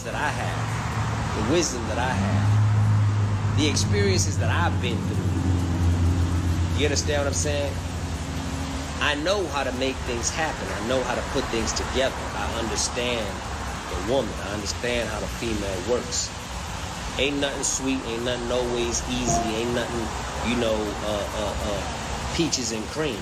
that I have, the wisdom that I have, the experiences that I've been through. You understand what I'm saying? I know how to make things happen. I know how to put things together. I understand the woman. I understand how the female works. Ain't nothing sweet, ain't nothing always easy, ain't nothing, peaches and cream.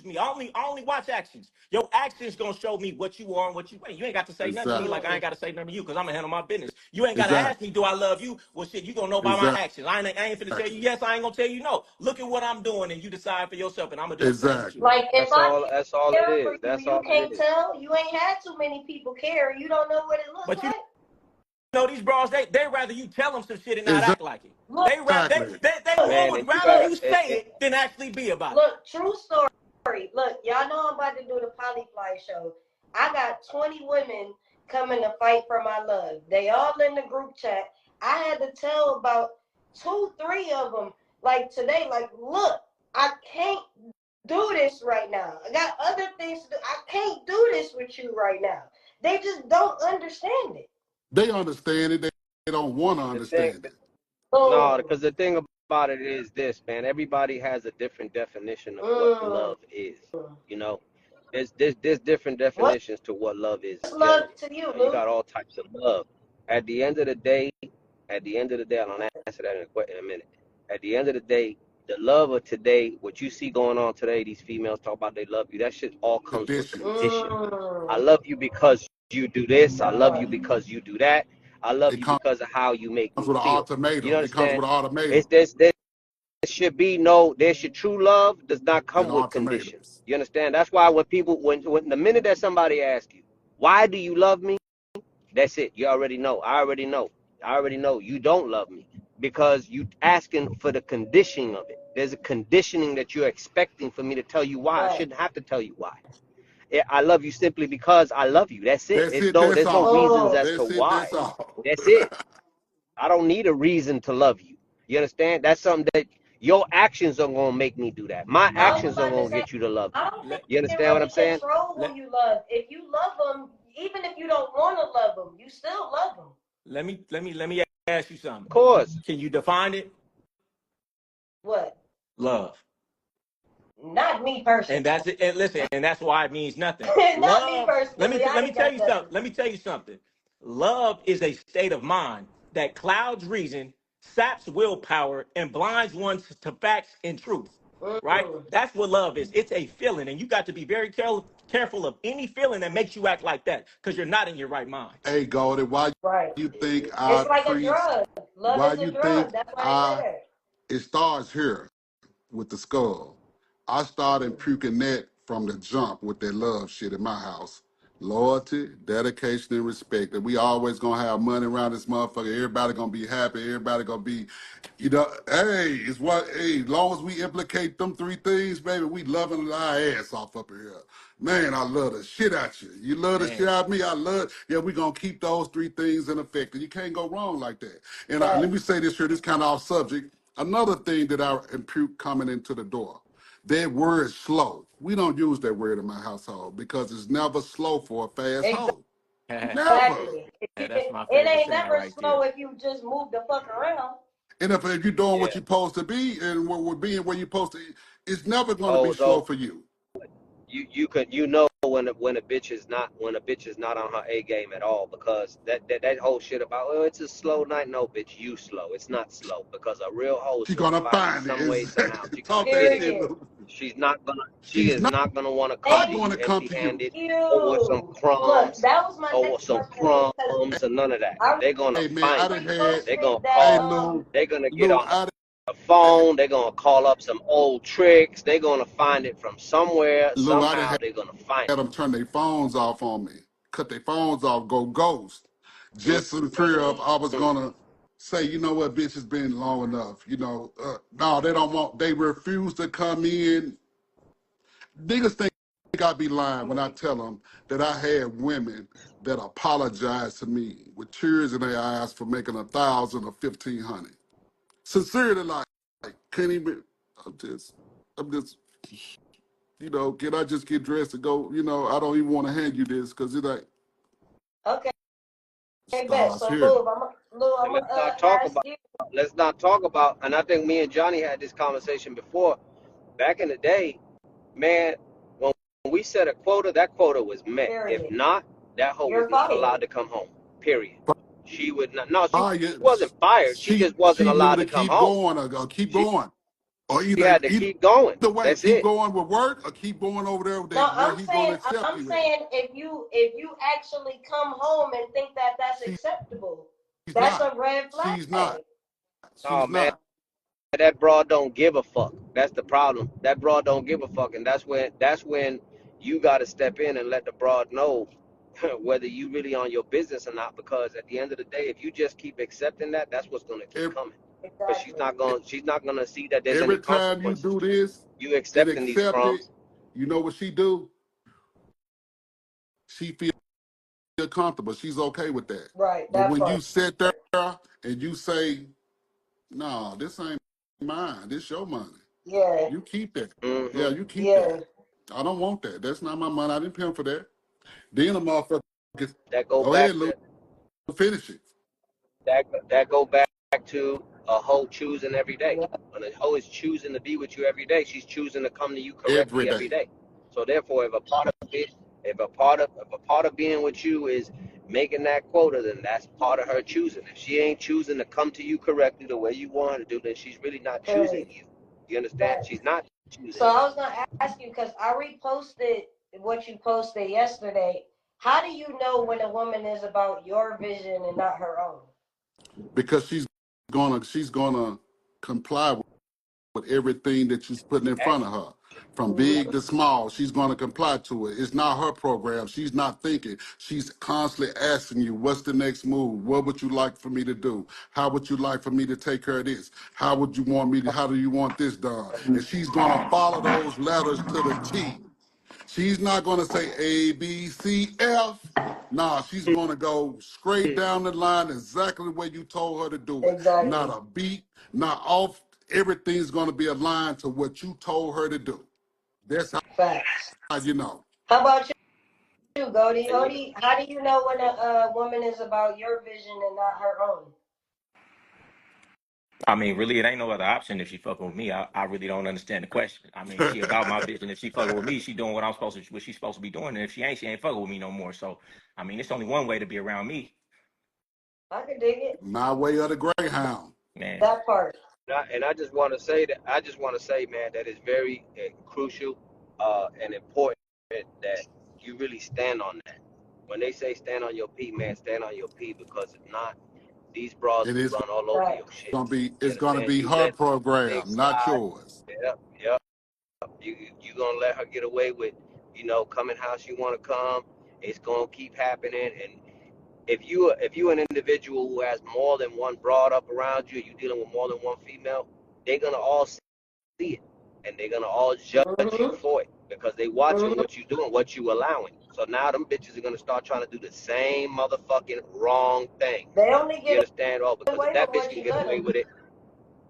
Me. I only watch actions. Your actions gonna show me what you are and what you ain't. You ain't got to say nothing to me like I ain't got to say nothing to you because I'm gonna handle my business. You ain't got to ask me, do I love you? Well, shit, you gonna know by my actions. I ain't finna tell you yes. I ain't gonna tell you no. Look at what I'm doing, and you decide for yourself. And I'm gonna do the same shit. Like if That's all it is. That's all you can't tell. You ain't had too many people care. You don't know what it looks like. These bros, they rather you tell them some shit and not act like it. Look, They would rather you say it than actually be about it. Look, true story. Look, y'all know I'm about to do the Polyfly show. I got 20 women coming to fight for my love. They all in the group chat. I had to tell about 2-3 of them, like today, like, look, I can't do this right now. I got other things to do. I can't do this with you right now. They just don't understand it. They understand it. They don't want to understand it. No, because the thing about it is this, man. Everybody has a different definition of what love is. You know, there's different definitions to what love is. What's love to you, Lou? You got all types of love. At the end of the day, I don't answer that in a minute. At the end of the day, the love of today, what you see going on today, these females talk about they love you. That shit all comes with condition. I love you because you do this. I love you because you do that. I love you because of how you make me feel. You understand? It comes with an ultimatum. There should true love does not come with conditions. You understand? That's why when the minute that somebody asks you, why do you love me? That's it. You already know. I already know you don't love me because you asking for the conditioning of it. There's a conditioning that you're expecting for me to tell you why. I shouldn't have to tell you why. I love you simply because I love you. That's it. There's no reasons as to why. That's it. I don't need a reason to love you. You understand? That's something that your actions are gonna make me do that. My actions are gonna get you to love me. You understand what I'm saying? Control who you love. If you love them, even if you don't want to love them, you still love them. Let me ask you something. Of course. Can you define it? What? Love. Not me personally. And that's it. And listen, and that's why it means nothing. Not me personally. Let me tell you something. Let me tell you something. Love is a state of mind that clouds reason, saps willpower, and blinds one to facts and truth. Right? That's what love is. It's a feeling, and you got to be very careful of any feeling that makes you act like that, because you're not in your right mind. Hey, Goldie, why you think it's like a drug? Love is a drug. That's why it's there. It starts here with the skull. I started puking that from the jump with that love shit in my house. Loyalty, dedication, and respect. That we always gonna have money around this motherfucker. Everybody gonna be happy. Everybody gonna be, as long as we implicate them 3 things, baby, we loving our ass off up here. Man, I love the shit out you. You love the shit out of me. We gonna keep those 3 things in effect. And you can't go wrong like that. And let me say this here, this kind of off subject. Another thing that I impute coming into the door. That word slow. We don't use that word in my household because it's never slow for a fast hoe. Never. Exactly. That's my it ain't never right slow there. if you just move the fuck around. And if you're doing what you're supposed to be and what we're being where you're supposed to, it's never going to be slow for you. You know when a bitch is not on her A game at all, because that whole shit about it's a slow night. No, bitch, you slow. It's not slow, because a real hoe is gonna find some way somehow. She is not gonna want to come to you empty-handed or some crumbs. Or some crumbs or none of that. They're gonna find you. They're gonna call. They're gonna get on the phone. They're gonna call up some old tricks. They're gonna find it from somewhere. Somehow they're gonna find it. Had them turn their phones off on me, cut their phones off, go ghost, just in fear of I was gonna say, you know what, bitch, it's been long enough. No, they don't want. They refuse to come in. Niggas think I be lying when I tell them that I had women that apologized to me with tears in their eyes for making 1,000 or 1,500. Sincerely, like can't even. I'm just. Can I just get dressed and go? I don't even want to hand you this because it's like. Okay. Hey, bet. Stars So, here. Lou, I'm And gonna ask you. let's not talk about, and I think me and Johnny had this conversation before. Back in the day, man, when we set a quota, that quota was met. If Period. not, that hoe was You're not fired. allowed to come home. Period. She would not. No, she Fire. wasn't fired. She just wasn't She knew allowed to to come keep home. going or keep She going. Or she had to either keep going. way, That's keep it. going with work or keep going over there No, where he's gonna accept I'm you at. saying if you actually come home and think that that's She's acceptable, that's not. a red flag. She's not. Oh She's man, not. that broad don't give a fuck. That's the problem. That broad don't give a fuck, and that's when you got to step in and let the broad know whether you really on your business or not. Because at the end of the day, if you just keep accepting that, that's what's gonna keep Every, coming. Because she's Exactly. not going to see that there's any every time you consequences do to it. this You and accepting these accept it, crumbs. you know what she do? She feel comfortable. She's okay with that. Right. But That when you part. sit there and you say, "No, this ain't mine. This your money. Yeah. You keep that. Yeah, Hmm. you keep Yeah. that. I don't want that. That's not my money. I didn't pay him for that." Then a motherfucker gets, That go go back ahead, Lou, to finish it. that go back to a hoe choosing every day. Yeah. When a hoe is choosing to be with you every day, she's choosing to come to you Every correctly every day. day. So therefore, if a part of being with you is making that quota, then that's part of her choosing. If she ain't choosing to come to you correctly the way you want her to do, then she's really not choosing Period. you. You understand? Right. She's not So choosing you. I was gonna ask you because I reposted what you posted yesterday. How do you know when a woman is about your vision and not her own? Because she's gonna comply with everything that you're putting in front of her. From big Mm-hmm. to small, she's going to comply to it. It's not her program. She's not thinking. She's constantly asking you, what's the next move? What would you like for me to do? How would you like for me to take care of this? How would you want me to, how do you want this done? And she's going to follow those letters to the T. She's not going to say A, B, C, F. Nah, she's going to go straight down the line exactly the way you told her to do it. Not Exactly. a beat, not off. Everything's going to be aligned to what you told her to do. That's Facts. how you know. How about you, Goldie? And you, How do you know when a woman is about your vision and not her own? I mean, really, it ain't no other option if she fucking with me. I really don't understand the question. I mean, she about my bitch, and if she fucking with me, she doing what she's supposed to be doing. And if she ain't fucking with me no more. So, I mean, it's only one way to be around me, I could dig it. My way of the Greyhound. man. That part. and I just want to say that man, that is very crucial and important that you really stand on that. When they say stand on your P, man, stand on your P, because if not, these bras It will is run all over your Facts. shit. it's You gonna understand? be You her let big program, not slide. yours. Yep, yep. You gonna let her get away with, coming how she wanna come. It's gonna keep happening. And if you an individual who has more than one broad up around you, you dealing with more than one female, they're gonna all see it, and they're gonna all judge you Mm-hmm. for it because they watching Mm-hmm. what you doing, what you allowing. So now them bitches are gonna start trying to do the same motherfucking wrong thing. They only You get understand? Oh, because if away with that bitch what can you get let away them. with it,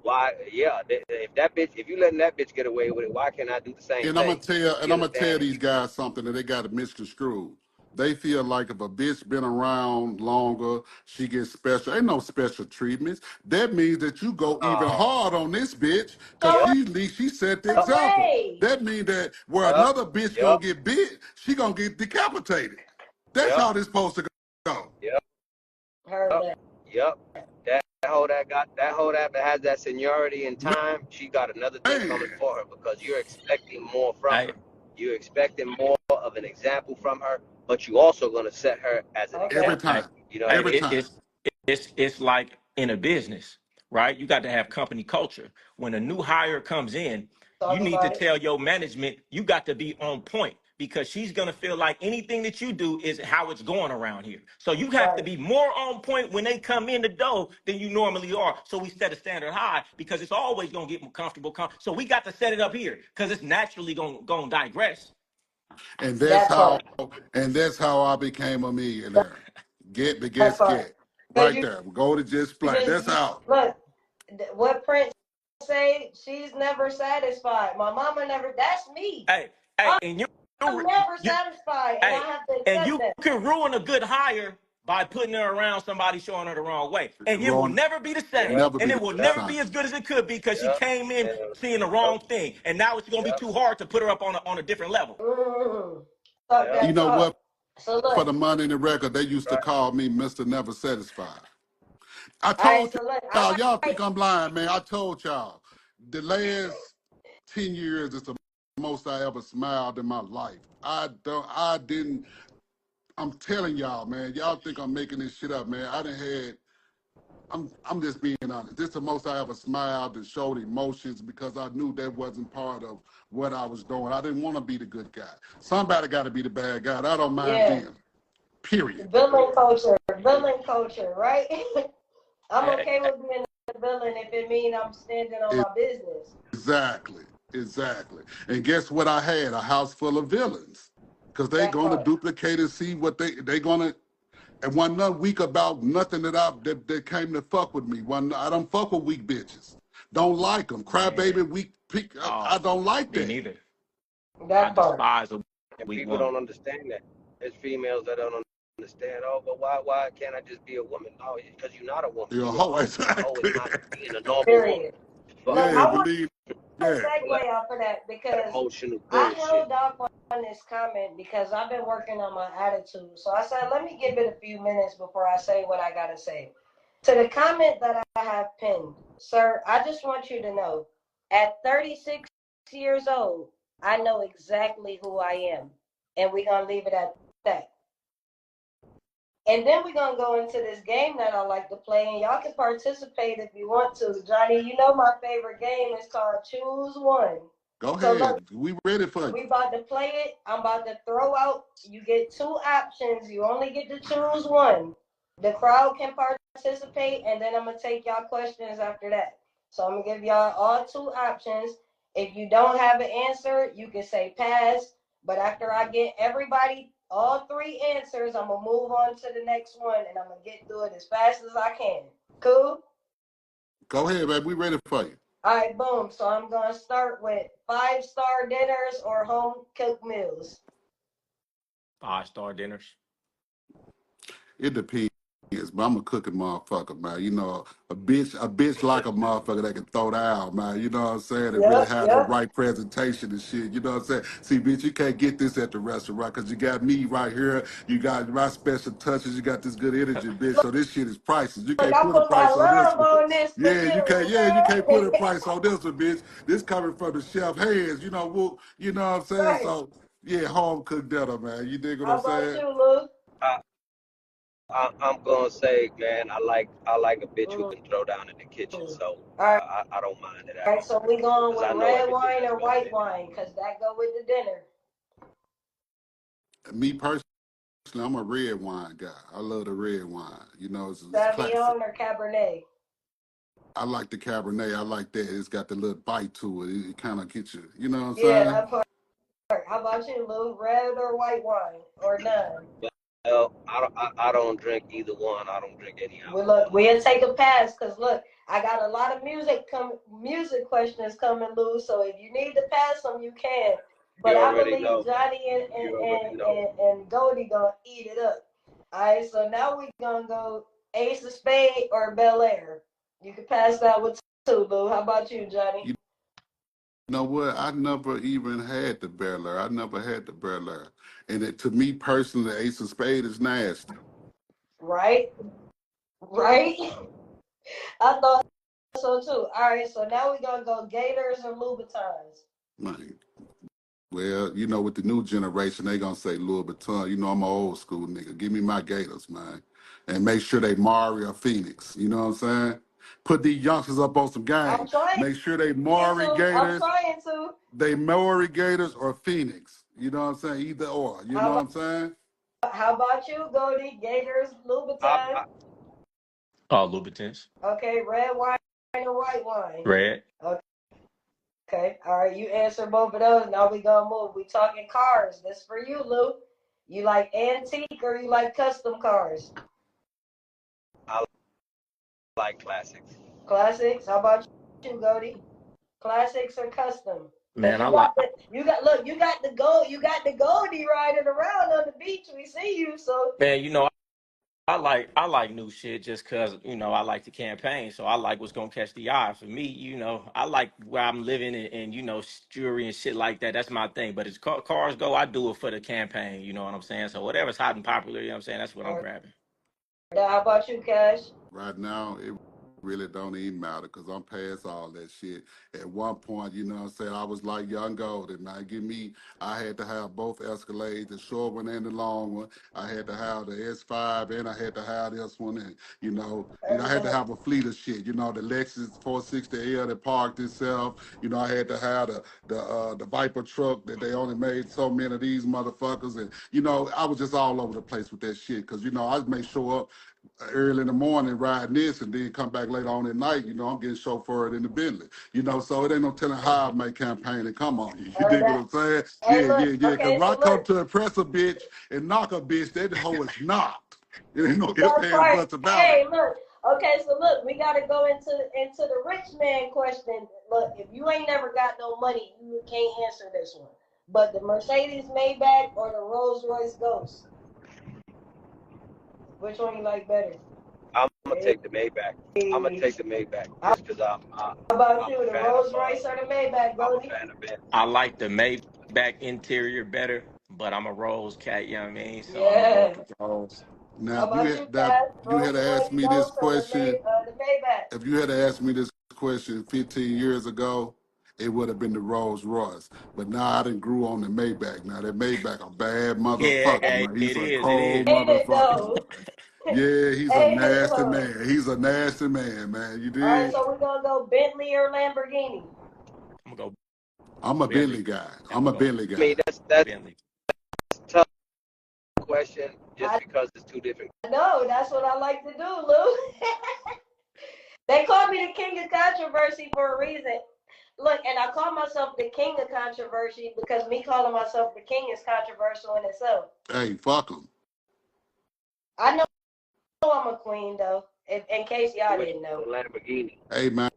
why? Yeah, if you letting that bitch get away with it, why can't I do the same And I'm gonna thing? tell You understand? these guys something that they got to misconstrue. They feel like if a bitch been around longer, she gets special. Ain't no special treatments. That means that you go even Oh, hard on this bitch because So yep, she set the no example. way. That means that where yep, another bitch gonna yep, get bit, she gonna get decapitated. That's yep, how this supposed to go. yep, Heard yep, that. yep. That hoe that has that seniority in time, she got another thing coming Man, for her because you're expecting more from I her. You're expecting more of an example from her, but you also gonna set her as an Okay. every example. I, time, You know what I I every mean? it, time. it's like in a business, right? You got to have company culture. When a new hire comes in, you Talk need to about it. tell your management you got to be on point because she's gonna feel like anything that you do is how it's going around here. So you have to Right. be more on point when they come in the door than you normally are. So we set a standard high because it's always gonna get more comfortable. So we got to set it up here because it's naturally gonna digress. And That part. that's how I became a millionaire. Get That begets part. get. Because Right you there. Go to just play. That's you how. look what Prince say. She's never satisfied. My mama never. That's me. Hey, and I'm never you satisfied, and I hey, have to and accept you that. can ruin a good hire by putting her around somebody showing her the wrong way. And it will Wrong, never be the same. never And be it the will never same. be as good as it could be because she Yep. came in And, seeing the yep. wrong thing. And now it's going to be too hard to put her up on a different level. Talk Yep. You that know talk. what? So For look, the money in the record, they used to Right. call me Mr. Never Satisfied. I all right, told so look, all y'all, y'all right, think I'm lying, man. I told y'all, the last 10 years is the most I ever smiled in my life. I didn't, I'm telling y'all, man, y'all think I'm making this shit up, man. I'm just being honest. This is the most I ever smiled and showed emotions because I knew that wasn't part of what I was doing. I didn't want to be the good guy. Somebody got to be the bad guy. I don't mind yeah, being, period. villain culture, right? I'm Eh, okay with being a villain if it means I'm standing on my business. Exactly. Exactly. And guess what I had? A house full of villains. Because they That gonna part. duplicate and see what they gonna and one not weak about nothing that came to fuck with me. I don't fuck with weak bitches. Don't like them. Man, Crybaby, weak pick. I oh, don't like me that. neither. I That part. despise a And weak people woman. don't understand that. There's females that don't understand. Oh, but why can't I just be a woman? No, because you're not a woman. You're a You're a hoe. hoe. A hoe is Exactly. not being a normal woman. Period. Fuck Look, Yeah, I that. want believe to that. segue All off of that that because emotional I bullshit. held off on this comment because I've been working on my attitude. So I said, let me give it a few minutes before I say what I gotta say. To the comment that I have pinned, sir, I just want you to know, at 36 years old, I know exactly who I am, and we're gonna leave it at that. And then we're gonna go into this game that I like to play, and y'all can participate if you want to. Johnny, you know my favorite game is called Choose One. Go So look, ahead. We ready for you. we about to play it. I'm about to throw out. You get two options. You only get to choose one. The crowd can participate, and then I'm gonna take y'all questions after that. So I'm gonna give y'all all two options. If you don't have an answer, you can say pass. But after I get everybody all three answers, I'm gonna move on to the next one, and I'm gonna get through it as fast as I can. Cool? Go ahead, baby. We ready for you. All right, boom. So I'm gonna start with 5-star dinners or home cooked meals. 5-star dinners. It depends, but I'm a cooking motherfucker, man. You know, a bitch like a motherfucker that can throw down, man. You know what I'm saying? And really Yep, have the yep. right presentation and shit. You know what I'm saying? See, bitch, you can't get this at the restaurant because you got me right here. You got my special touches. You got this good energy, bitch. Look, So this shit is priceless. You can't I put a put my price on this love one. on this for Yeah, you can't. you, Yeah, you can't put a man. price on this one, bitch. This coming from the chef hands. You know what I'm saying? Right. So yeah, home cooked dinner, man. You dig what How I'm about saying? you, Lou? I, I'm gonna say, man, I like a bitch who Mm. can throw down in the kitchen. All So right. I don't mind it All at right. all So we going because with I know red everything wine that's or going white in it. wine, cause that go with the dinner. Me personally. I'm a red wine guy. I love the red wine. You know, it's classic. Sauvignon or Cabernet. I like the Cabernet. I like that. It's got the little bite to it. It kind of gets you. You know what I'm Yeah, saying? that part. How about you, Lou? Red or white wine or none? Well, I don't drink either one. I don't drink any We look. alcohol. We'll take a pass, cause look, I got a lot of music questions coming, Lou. So if you need to pass them, you can. But You I already believe know. Johnny and You and, already and, know. and, and Goldie gonna eat it up. All right, so now we gonna go Ace of Spade or Bel Air. You can pass that with two, Lou. How about you, Johnny? You know what? I never even had the Bel Air. I never had the Bel Air. And to me personally, the Ace of Spade is nasty. Right, right. I thought so too. All right, so now we gonna go Gators or Louboutins. Man. Well, with the new generation, they gonna say Louis Vuitton. I'm an old school nigga. Give me my Gators, man. And make sure they Mari or Phoenix. You know what I'm saying? Put these youngsters up on some I'm game. trying Make sure they Mari to. I'm Gators, trying to. they Maury Gators or Phoenix. You know what I'm saying? Either or. You know How what about I'm saying? how about you, Goldie? Gators, I, Louboutin. I, Oh, Louboutins. Okay, red wine or white wine. Red. Okay, all right. You answer both of those. Now we gonna move. We talking cars. This for you, Lou. You like antique or you like custom cars? I like classics. Classics. How about you, Goldie? Classics or custom? Cause Man, I like. you got the Goldie riding around on the beach. We see you, so Man, I like new shit just cause I like the campaign, so I like what's gonna catch the eye. For me, I like where I'm living and jewelry and shit like that. That's my thing. But as cars go, I do it for the campaign. You know what I'm saying? So whatever's hot and popular, you know what I'm saying. That's what I'm grabbing. How about you, Cash? Right now, it really don't even matter because I'm past all that shit. At one point, you know what I'm saying, I was like young Goldie, man. I had to have both Escalades, the short one and the long one. I had to have the S5 and I had to have this one. And, I had to have a fleet of shit. The Lexus 460L that parked itself. I had to have the Viper truck that they only made so many of these motherfuckers. And, I was just all over the place with that shit because, I just show up early in the morning riding this and then come back later on at night, I'm getting chauffeured in the Bentley, so it ain't no telling how I make campaign and come on you. You dig what I'm saying? Hey, look, Yeah. Because okay, when I so come look, to impress a bitch and knock a bitch, that hoe is knocked. It ain't no ifs, that ands, part. buts about it. Hey, look. Okay, so look, we gotta go into the rich man question. Look, if you ain't never got no money, you can't answer this one. But the Mercedes Maybach or the Rolls Royce Ghost, which one you like better? I'm gonna take the Maybach. I'm gonna take the Maybach just because How about I'm you, a the fan of Rolls Royce or the Maybach, I'm a Goldie? fan of Bentley. I like the Maybach interior better, but I'm a Rose cat. You know what I mean? So I'm gonna go Yeah. with the Rose. Now, How if you about had you, that, Cass? you had Rolls to ask Royce me this Ghost or question. the Maybach? If you had to ask me this question 15 years ago, it would have been the Rolls Royce. But now I done grew on the Maybach. Now that Maybach a bad Yeah, motherfucker, hey, man. it He's a is. It cold is. Ain't it motherfucker, though? man. Yeah, he's a Ain't it nasty though? man. He's a nasty man. You All right, dig? so we're gonna go Bentley or Lamborghini. I'm gonna go I'm a Bentley. Bentley guy. I'm I'm gonna a go Bentley I guy. mean, that's Bentley. a tough question just I because it's two different. know that's what I like to do, Lou. They call me the king of controversy for a reason. Look, and I call myself the king of controversy because me calling myself the king is controversial in itself. Hey, fuck him. I know I'm a queen though, in case y'all Which didn't know. Lamborghini? Hey, man.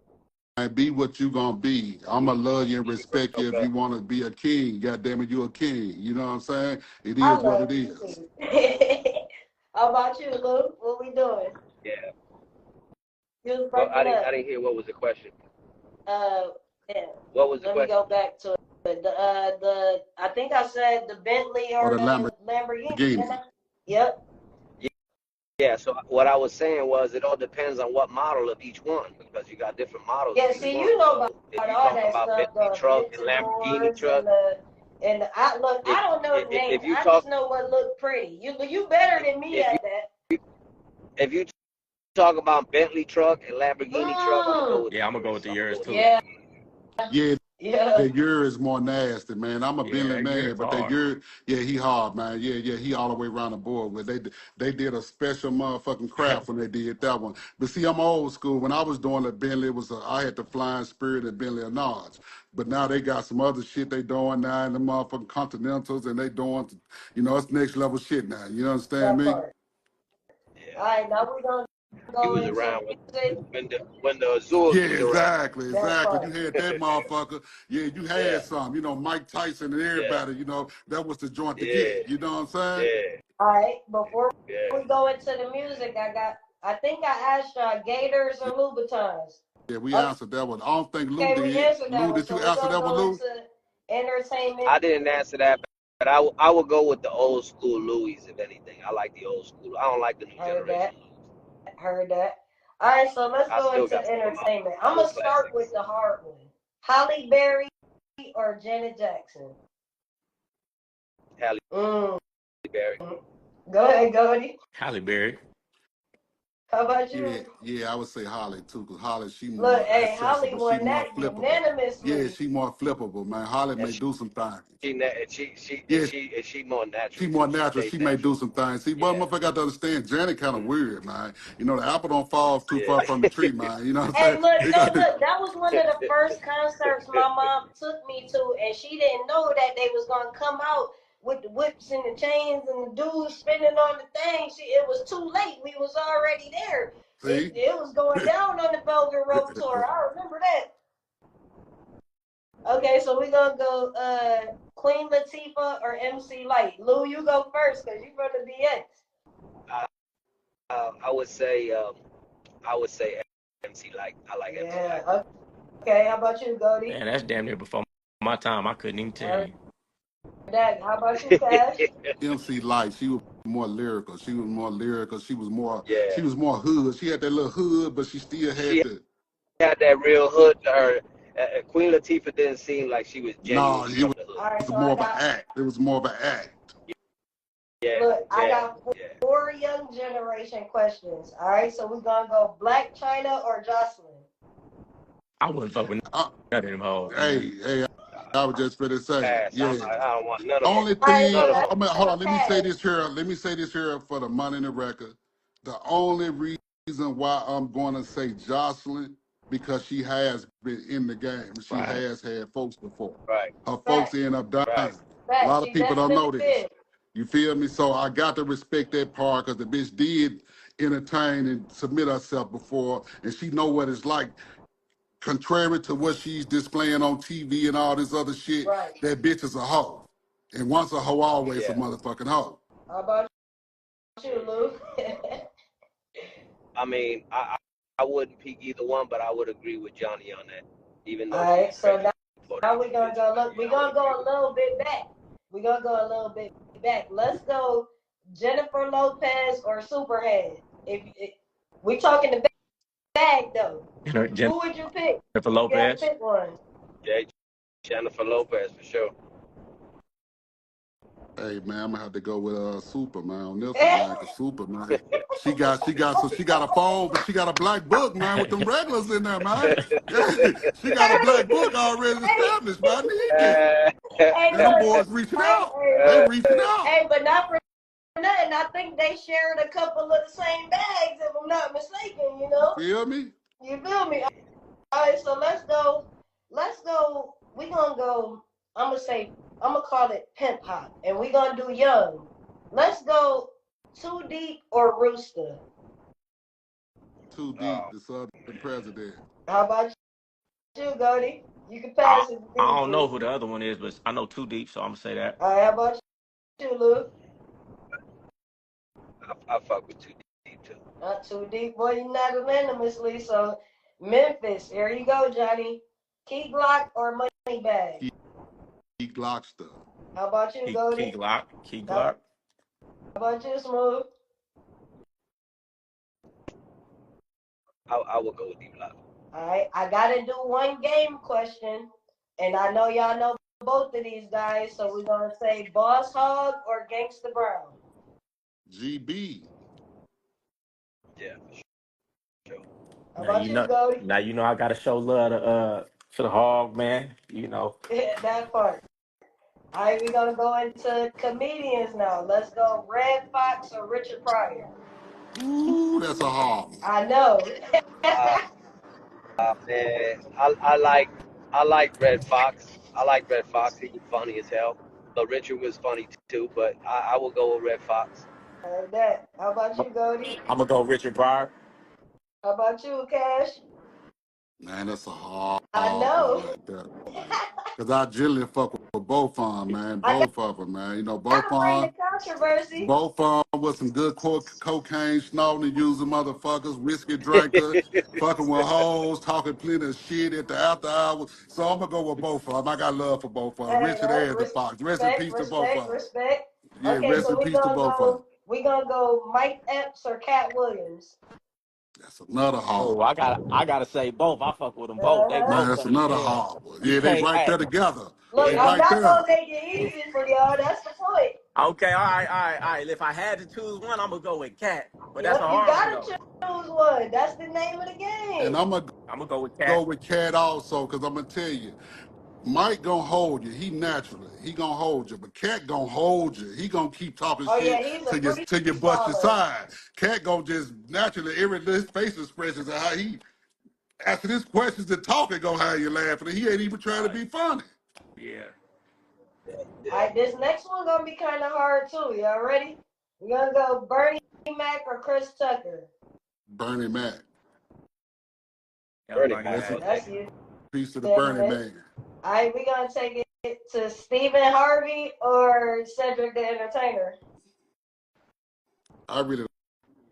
Be what you gonna be. I'ma love you and respect you if Okay. you wanna be a king. God damn it, you a king. You know what I'm saying? It I is what love it you is. too. How about you, Lou? What we doing? Yeah. You was Well, breaking I up. didn't hear what was the question. Yeah. What was the Let me question? go back to it. I think I said the Bentley Or or the the Lamborghini. Lamborghini. Yep. Yeah. So what I was saying was it all depends on what model of each one because you got different models Yeah. of each See, one. you know So if about you're all talking that about stuff, Bentley the truck and Lamborghini Ventadors truck, and I look. if I don't know the names. if you I talk just know what look pretty. You better than me if at that. you if you talk about Bentley truck and Lamborghini truck, I'm gonna go Mm, with the Yeah, I'm gonna go with yours. the I'm gonna go yours with the too. yeah. Lamborghini. Yeah, Yeah. that year is more nasty, man. I'm a Yeah, Bentley that man, year's but that hard. year, yeah, he hard, man. Yeah, he all the way around the board with. They did a special motherfucking craft when they did that one. But see, I'm old school. When I was doing the Bentley, I had the Flying Spirit and Bentley Anage. But now they got some other shit they doing now in the motherfucking Continentals, and they doing, it's next level shit now. You understand That me? part. All Yeah. right. Now we're gonna He go was into around music. when the Azures Yeah, was around. That exactly. You part. had that motherfucker. Yeah, you Yeah. had some. Mike Tyson and Yeah. everybody. That was the joint to Yeah. get. You know what I'm saying? Yeah. All right. Before Yeah. we go into the music, I think I asked y'all Gators or Louboutins. Yeah, we answered that one. I don't think Lou Okay, we did. answered that Lou, one. did So you we're answer gonna that one, go Lou? into entertainment. I didn't answer that, but I would go with the old school Louis if anything. I like the old school. I don't like the new Heard that. generation Louis. Heard that. All right, so let's I go still into got some of my entertainment. I'm old gonna start with classics. the hard one. Halle Berry or Janet Jackson. Halle Mm. Berry. Go ahead, Goldie. Halle Berry. How about Yeah, you? yeah, I would say Holly too, because Holly, she Look, more hey, Holly accessible. She won more that flippable. Yeah, unanimously. she more flippable, man. Holly And may do some things. Yeah, she more she natural more too. She natural. stays She may natural. do some things. See, but Yeah. motherfucker got to understand, Janet kind of weird, man. The apple don't fall too far from the Yeah. tree, man. You know what Hey, I'm saying? They got to, look, that was one of the first concerts my mom took me to, and she didn't know that they was gonna come out with the whips and the chains and the dudes spinning on the thing. It was too late. We was already there. see? It was going down on the Velvet Rope tour. I remember that. Okay, so we're gonna go Queen Latifah or MC Light. Lou, you go first because you from the DX. I would say MC Light. I like MC Light. Yeah. Okay. How about you, Goldie? Man, that's damn near before my time. I couldn't even tell you. Dad, how about you, Cash? MC Light, she was more lyrical. She was more lyrical. She was more Yeah, hood. She had that little hood, but she still had she the had that real hood to her. Queen Latifah didn't seem like she was no, genuinely it from the hood. All right. was So I more of an got. act. It was more of an act. Yeah, Look, I yeah, got yeah. four young generation questions. All right. So we're gonna go Black China or Jocelyn. I wouldn't fuck with Uh, none of them hoes, man. hey, I was just gonna say, Pass. yeah. I don't want none of them. Only All right. thing, Look, None of I them. I mean, hold got on. a pass. Let me say this here for the money in the record. The only reason why I'm going to say Jocelyn because she has been in the game. She Right. has had folks before. Right, Her folks Fact. end up dying. right. A Fact. lot of She people don't definitely know this. did. You feel me? So I got to respect that part because the bitch did entertain and submit herself before, and she know what it's like. Contrary to what she's displaying on TV and all this other shit, Right. that bitch is a hoe. And once a hoe, always a Yeah. motherfucking hoe. How about you, Lou? I mean, I wouldn't pick either one, but I would agree with Johnny on that. Even though All she's right. So credit for now that we're gonna bitch, go. but Look, we're I would gonna agree go a with little bit back. We're gonna go a little bit back. Let's go Jennifer Lopez or Superhead. If we talking the bag though, Jennifer who would you pick? You gotta Lopez. pick one. Yeah, Jennifer Lopez for sure. Hey man, I'm gonna have to go with Super man on this one, man, cause Super man, she got a phone, but she got a black book, man, with them regulars in there, man. She got a black book already Hey, established, man. Nigga. Uh, hey, And them look, boys reaching hey, out. hey, They look, reaching out. hey, but not for nothing. I think they shared a couple of the same bags, if I'm not mistaken. You know, Feel me? you feel me? All right, so let's go. Let's go. We gonna go. I'm gonna call it pimp hop, and we gonna do young. Let's go Too Deep or Rooster. Too deep, the Southern president. How about you, Goldie? You can I pass if you I need don't know to. who the other one is, but I know Too Deep, so I'm gonna say that. All right, how about you, Lou? I fuck with 2D too. Not too deep, boy. You're not unanimously. So Memphis, here you go, Johnny. Key Glock or Money Bag? Key Glockster. How about you, Key Goldie? Glock. Key How Glock. about you, Smoov? I would go with D Block. All right, I gotta do one game question, and I know y'all know both of these guys, so we're gonna say Boss Hog or Gangsta Brown. GB. Yeah, for sure. How about you, Goldie? Now you know I gotta show love to the hog, man. You know. That part. All right, we're gonna go into comedians now. Let's go Red Fox or Richard Pryor. Ooh, that's a hard one. I know. Uh, Man, I like Red Fox. I like Red Fox. He was funny as hell. But Richard was funny too. But I will go with Red Fox. Heard that. How about you, Goldie? I'm gonna go Richard Pryor. How about you, Cash? Man, that's a hard I one know. right there. Because I generally fuck with both of them, man. I Both of them, man. You know, gotta bring the controversy. both of them with some good cocaine, snorting, using motherfuckers, whiskey drinker, fucking with hoes, talking plenty of shit at the after hours. So I'm going to go with both of them. I got love for both of them. Hey, Richard and the Fox. Rest in respect, peace to both of respect, them. respect. Yeah, Okay, rest so in peace to both of them. we gonna go Mike Epps or Cat Williams. That's another hard Oh, one. I gotta say both. I fuck with them both. They Uh-huh. Man, both that's funny as another hell. hard one. You Yeah, they can't. right there Hey, together. Look, They yeah. I'm right not there. gonna make it easy for y'all. That's the point. Okay. All right. If I had to choose one, I'm gonna go with Cat. But that's a You hard one gotta though. choose one. That's the name of the And game. I'm going to I'm gonna go with Cat. go with Cat also because I'm going to tell you. Mike gonna hold you. He naturally. He gonna hold you. But Cat gonna hold you. He gonna keep talking Oh yeah, shit he's a till you bust your freestyler. side. Cat gonna just naturally his face expressions and how he after his questions and talking gonna have you laughing. He ain't even trying to Right. be funny. Yeah. All Yeah. right, this next one gonna be kind of hard too. Y'all ready? We're gonna go Bernie Mac or Chris Tucker. Bernie Mac. Yeah, Bernie Bernie Mac Rest in all Mac. day. That's you. peace to the Bernie Segment. Man. All right, we're gonna take it to Stephen Harvey or Cedric the Entertainer. I really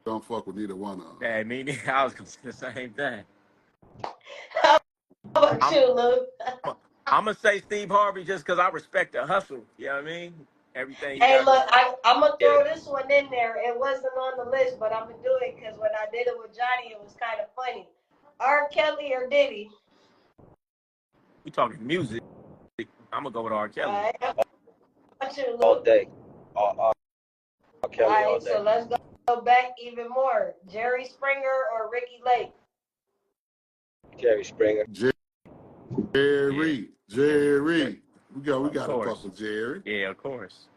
don't fuck with neither one of them. Hey, me neither. I was gonna say the same thing. How about I'm you, Luke? I'm gonna say Steve Harvey just because I respect the hustle. You know what I mean? Everything you Hey, got. look, I'm gonna Yeah. throw this one in there. It wasn't on the list, but I'm gonna do it because when I did it with Johnny, it was kind of funny. R. Kelly or Diddy? We talking music. I'm gonna go with R. All Kelly. right, how about you, All Luke? day. R. All Kelly all right, day. so let's go back even more. Jerry Springer or Ricky Lake? Jerry Springer. Yeah, Jerry. We of gotta fuck course. with Jerry. Yeah, of course.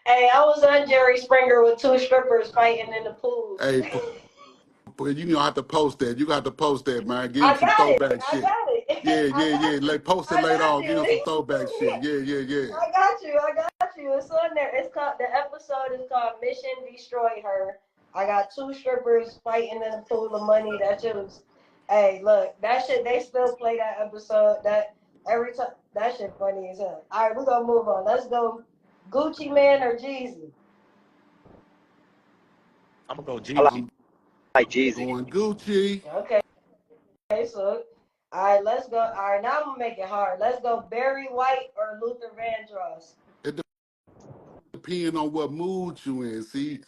Hey, I was on Jerry Springer with two strippers fighting in the pools. Hey, you gonna have to post that. You got to post that, man. Give him I some got it. throwback I shit. got Yeah, it. Like post it I later got on. Give him some you. throwback shit. Yeah. I got you. I got you. It's on there. It's called, the episode is called Mission Destroy Her. I got two strippers fighting in a pool of money. That shit was, hey, look, that shit, they still play that episode. That every time, that shit funny as hell. All right, we're gonna move on. Let's go Gucci Man or Jeezy. I'm gonna go I Jeezy. like Jeezy. Going Gucci. Okay, so all right, let's go. All right, now I'm gonna make it hard. Let's go Barry White or Luther Vandross. It depends on what mood you in. See,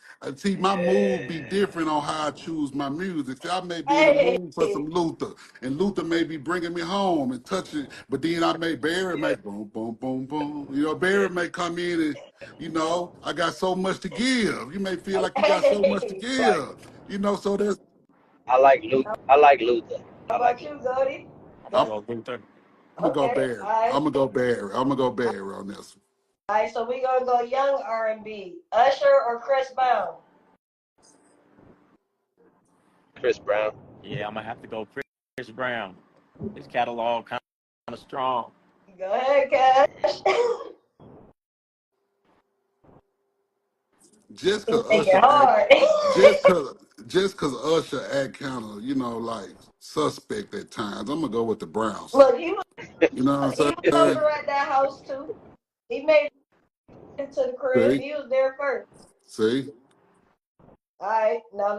my mood be Yeah. different on how I choose my music. See, I may be in the Hey, mood for some Luther, and Luther may be bringing me home and touching. But then Barry Yeah. may boom, boom, boom, boom. Barry may come in and I got so much to give. You may feel like you got so much to hey, Right. give. So there's I like Luther. I like Luther. how I like about Luther. you, Goldie? I'm I'm, gonna go Luther. I'm gonna go Okay, Barry. all right. I'm gonna go Barry. I'm gonna go Barry on this. All right, so we're gonna go young R&B. Usher or Chris Brown? Chris Brown. Yeah, I'm gonna have to go Chris Brown. His catalog kind of strong. Go ahead, Cash. Just You cause make it Usher act, hard. just cause just cause Usher act kind of like suspect at times. I'm gonna go with the Browns. Look, he You know what was I'm saying? over at that house too. He made it to the crib. See, He was there first. see. All right, now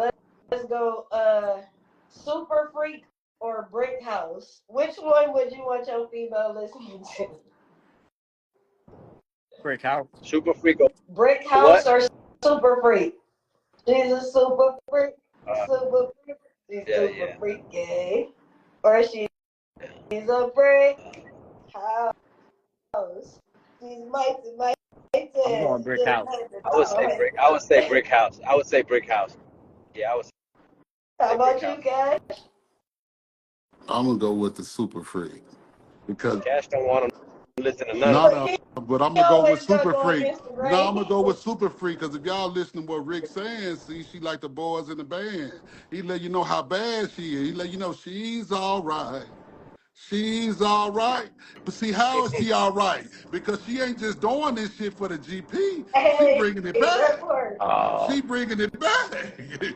let's go. Super Freak or Brick House? Which one would you want your female listening to? Brick House. Super Freak or Brick House what? or Super Freak? She's a super freak. Uh, Super freak. She's yeah, super yeah. freaky. Or she's a brick house. She's mighty. I'm going Brick Just House. like the I would say toy. brick. I would say brick house. I would say brick house. Yeah, I would How say brick about you, house. Cash? I'm gonna go with the Super Freak because Cash don't want to listen to none of Look, that. but I'm he gonna go with always gonna Super go on Freak. No, I'm Instagram. gonna go with Super Freak because if y'all listen to what Rick's saying, see, she like the boys in the band. He let you know how bad she is. He let you know she's all right. She's all right. But see, how is she all right? Because she ain't just doing this shit for the GP. She Hey, bringing it that back. part. She bringing it back.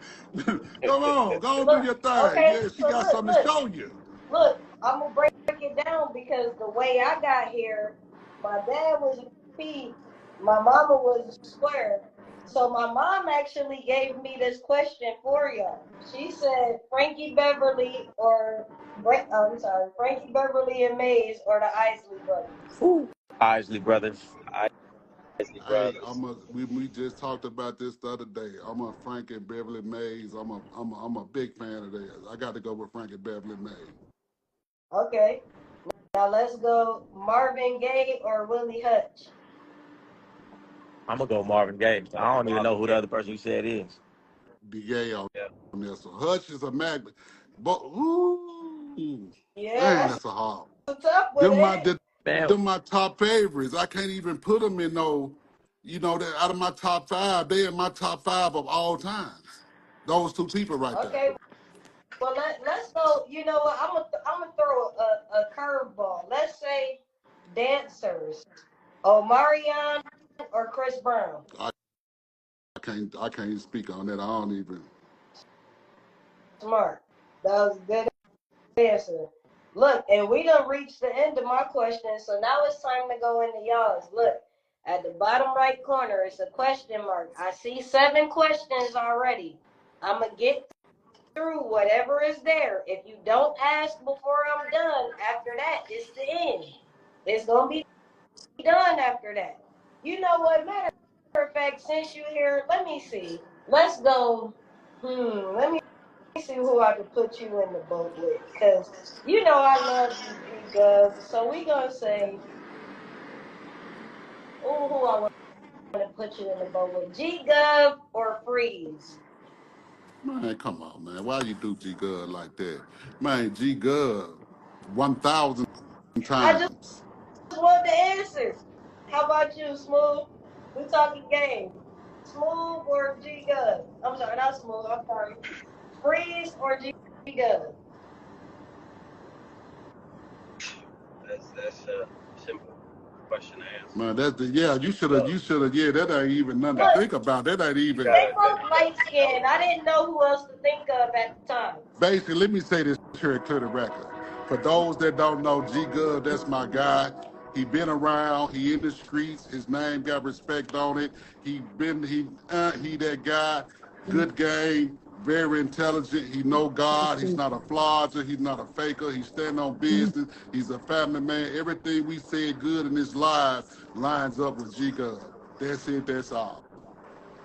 Come on, go on, do Look, your thing. okay, Yeah, she so got something to show you. look, I'm gonna break it down because the way I got here, my dad was a P, my mama was a square. So my mom actually gave me this question for y'all. She said Frankie Beverly or Frankie Beverly and Mays or the Isley brothers. Ooh. Isley Brothers. Isley Hey, Brothers. we just talked about this the other day. I'm a Frank and Beverly Mays. I'm a big fan of theirs. I got to go with Frank and Beverly Mays. Okay. Now let's go Marvin Gaye or Willie Hutch. I'm gonna go Marvin Gaye. I don't even know Marvin who the Gaye. other person you said is. Be gay on Yeah. this one. Hutch is a magnet. But ooh, Yeah, man, that's that's a hard. a tough one, Them ain't my it? them Man, them my top favorites. I can't even put them in that out of my top five. They in my top five of all times. Those two people right there. Okay, well, let's go. You know what? I'm gonna throw a curveball. Let's say dancers. Omarion or Chris Brown. I, I can't speak on that. I don't even. Smart. That was a good answer. Look, and we done reached the end of my question, so now it's time to go into y'all's. Look, at the bottom right corner, it's a question mark. I see 7 questions already. I'm gonna get through whatever is there. If you don't ask before I'm done, after that, it's the end. It's gonna be done after that. You know what? Matter of fact, since you're here, let me see. Let's go. Let me see who I can put you in the boat with, because you know I love you, G Gov. So we gonna say, oh, who I want to put you in the boat with, G Gov or Freeze? Man, come on, man. Why you do G Gov like that? Man, G Gov 1,000 I just times. want the answer. How about you, Smoov? We talking game. Smoov or G Gov? I'm sorry, not Smoov. I'm sorry. Freeze or G Gov? That's a simple question to answer. Man, that's the you should have, that ain't even nothing to Look, think about. That ain't even they both light skinned. I didn't know who else to think of at the time. basically, let me say this here and clear the record. For those that don't know, G Gov, that's my guy. He been around. He in the streets. His name got respect on it. He that guy. Good game. Very intelligent. He know God. He's not a flodger. He's not a faker. He stand on business. He's a family man. Everything we said good in his life lines up with G Gov. That's it. That's all.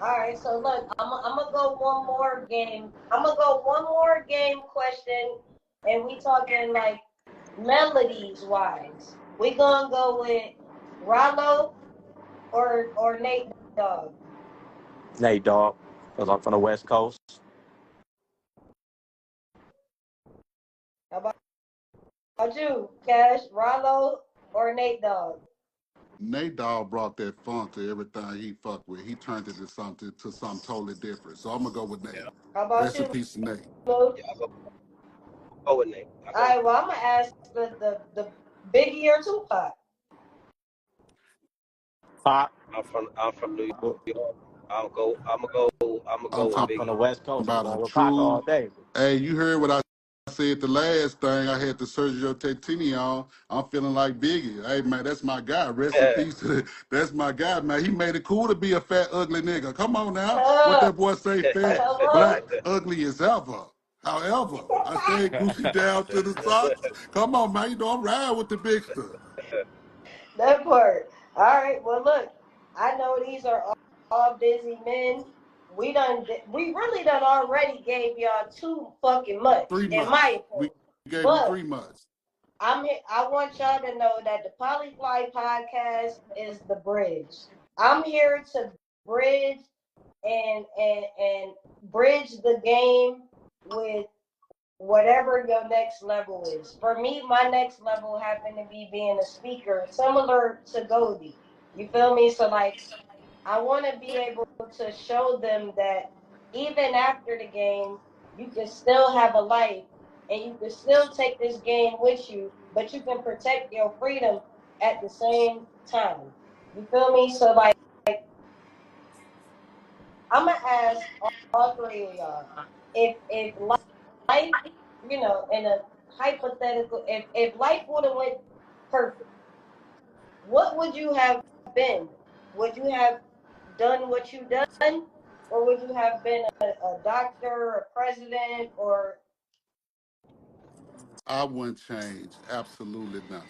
All right, so look, I'm gonna go one more game. I'm gonna go one more game question, and we talking like melodies wise. We gonna go with Rollo or Nate Dogg. Nate Dogg, because I'm from the West Coast. How about you, Cash? Rollo or Nate Dogg? Nate Dogg brought that funk to everything he fucked with. He turned it to something totally different. So I'm gonna go with Nate. How about Rest in you, peace, Nate. Smooth? Yeah, I go with Nate. I All go with right, well I'm gonna ask the Biggie or Tupac. Pop, I'm from New York. I'm gonna I'm go with talking from the Biggie. West Coast. I'm about a going with Pac all true. day. Hey, you heard what I said the last thing. I had the Sergio Tactini on. I'm feeling like Biggie. Hey man, that's my guy. Rest in Yeah. peace. That's my guy, man. He made it cool to be a fat, ugly nigga. Come on now. What Come that boy say? Fat, on. black, ugly as ever. However, I stayed Gucci down to the socks. Come on, man. You know I'm riding with the big stuff. That part. All right. Well, look, I know these are all busy men. We really done already gave y'all too fucking much, 3 in my months. We opinion. gave him But 3 months. I want y'all to know that the Polyfly podcast is the bridge. I'm here to bridge and bridge the game with whatever your next level is. For me, my next level happened to be being a speaker, similar to Goldie. You feel me? So like, I want to be able to show them that even after the game, you can still have a life and you can still take this game with you, but you can protect your freedom at the same time. You feel me? So like, I'm gonna ask all three of y'all if life, in a hypothetical, if life would have went perfect, what would you have been? Would you have done what you done, or would you have been a doctor, a president, or I wouldn't change absolutely nothing.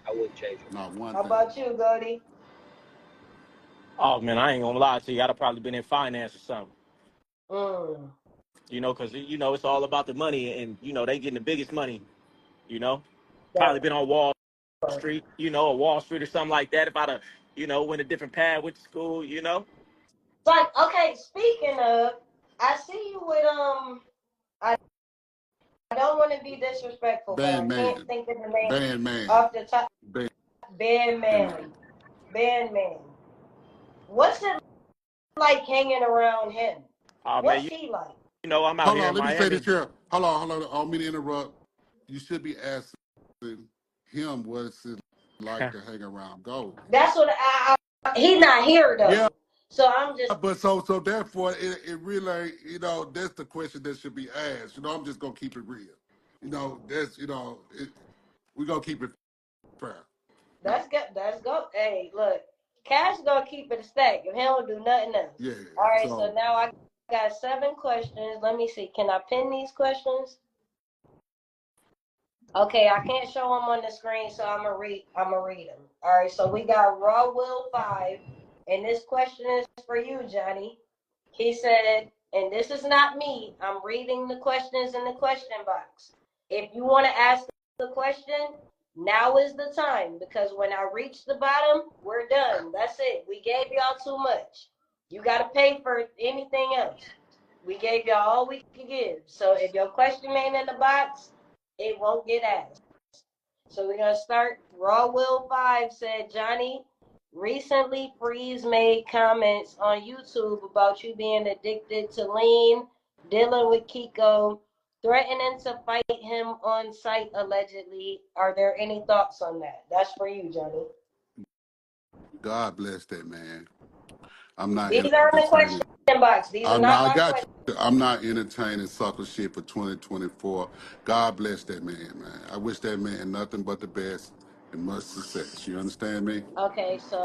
I wouldn't change it. Not one how thing. about you, Goldie? Oh man, I ain't gonna lie to you. I'd have probably been in finance or something. Mm, Because it's all about the money, and they getting the biggest money. You know, probably that been on Wall part. Street. Or Wall Street or something like that. If I'd have, went a different path, went to school. Like, okay, speaking of, I see you with I don't want to be disrespectful, but I can't Bandman. think of the name Bandman. off the top. Bandman. Bandman. Bandman. What's it like hanging around him? Oh man, What's he like? I'm out Hold here on, in let me say Miami. this here. Hold on. I don't mean to interrupt. You should be asking him what's it like to hang around Goldie. That's what he's not here Yeah, though. So I'm just but so therefore it really, that's the question that should be asked. I'm just gonna keep it real. We're gonna keep it fair. that's good. That's go. Hey, look, Cash gonna keep it a stack if he don't do nothing else. Yeah. All right, so So now I got 7 questions. Let me see. Can I pin these questions? Okay, I can't show them on the screen, so I'm gonna read them. All right, so we got Raw Will 5, and this question is for you, Johnny. He said, and this is not me, I'm reading the questions in the question box. If you want to ask the question, now is the time, because when I reach the bottom, we're done. That's it. We gave y'all too much. You got to pay for anything else. We gave y'all all we could give. So if your question ain't in the box, it won't get asked. So we're gonna start. Raw Will 5 said, Johnny, recently Freeze made comments on YouTube about you being addicted to lean, dealing with Kiko, threatening to fight him on site allegedly. Are there any thoughts on that? That's for you, Johnny. God bless that man. I'm not These are in the question entertaining. box. These are not I my got questions. you. I'm not entertaining sucker shit for 2024. God bless that man. I wish that man nothing but the best and much success. You understand me? Okay, so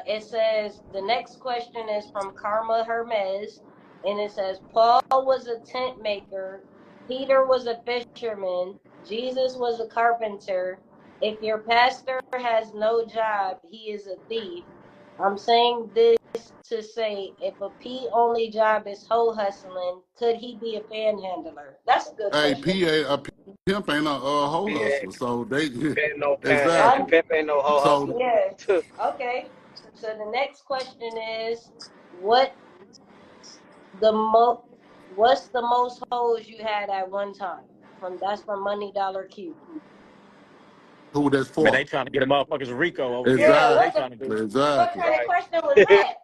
it says the next question is from Karma Hermes, and it says Paul was a tent maker, Peter was a fisherman, Jesus was a carpenter. If your pastor has no job, he is a thief. I'm saying this to say, if a P only job is hoe hustling, could he be a panhandler? That's a good Hey, question. PA, pimp ain't a hoe hustler, so they Pimp no exactly. pimp ain't no hoe So Yeah. hustler. Okay. So the next question is, what the mo what's the most hoes you had at one time? That's from Money Dollar Q. who that's Man, they for? trying to get a motherfuckers Rico over here. That's Yeah, what they what Exactly. the trying to do. what Exactly. kind of Right. question was that?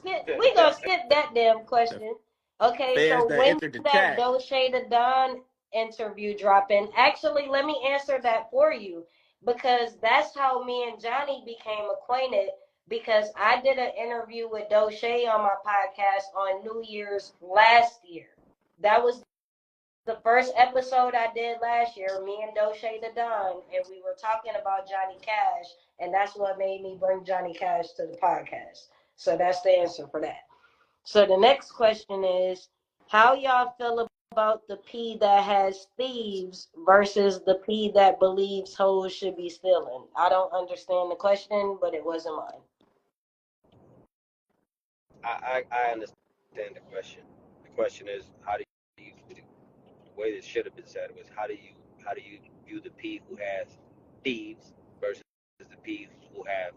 Yeah, we gonna skip that damn The question. Okay, feds so that when entered the that chat. Doche the Don interview dropping? Actually, let me answer that for you because that's how me and Johnny became acquainted. Because I did an interview with Doche on my podcast on New Year's last year. That was the first episode I did last year, me and Doche the Don, and we were talking about Johnny Cash, and that's what made me bring Johnny Cash to the podcast. So that's the answer for that. So the next question is, how y'all feel about the P that has thieves versus the P that believes hoes should be stealing? I don't understand the question, but it wasn't mine. I understand the question. The question is how do you the way this should have been said was how do you view the P who has thieves versus the P who have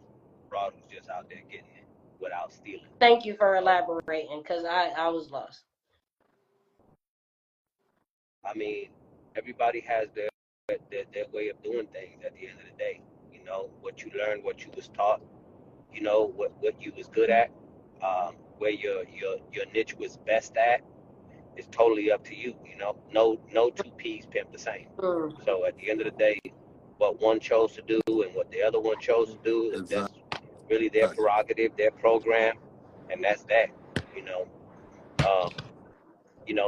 broad who's just out there getting it without stealing. Thank you for So elaborating, because I was lost. I mean, everybody has their way of doing things at the end of the day. You know, what you learned, what you was taught, you know, what you was good at, where your niche was best at. It's totally up to you. You know, no two peas pimp the same. Mm. So at the end of the day, what one chose to do and what the other one chose to do, exactly. that's really their prerogative, their program, and that's that. You know, um,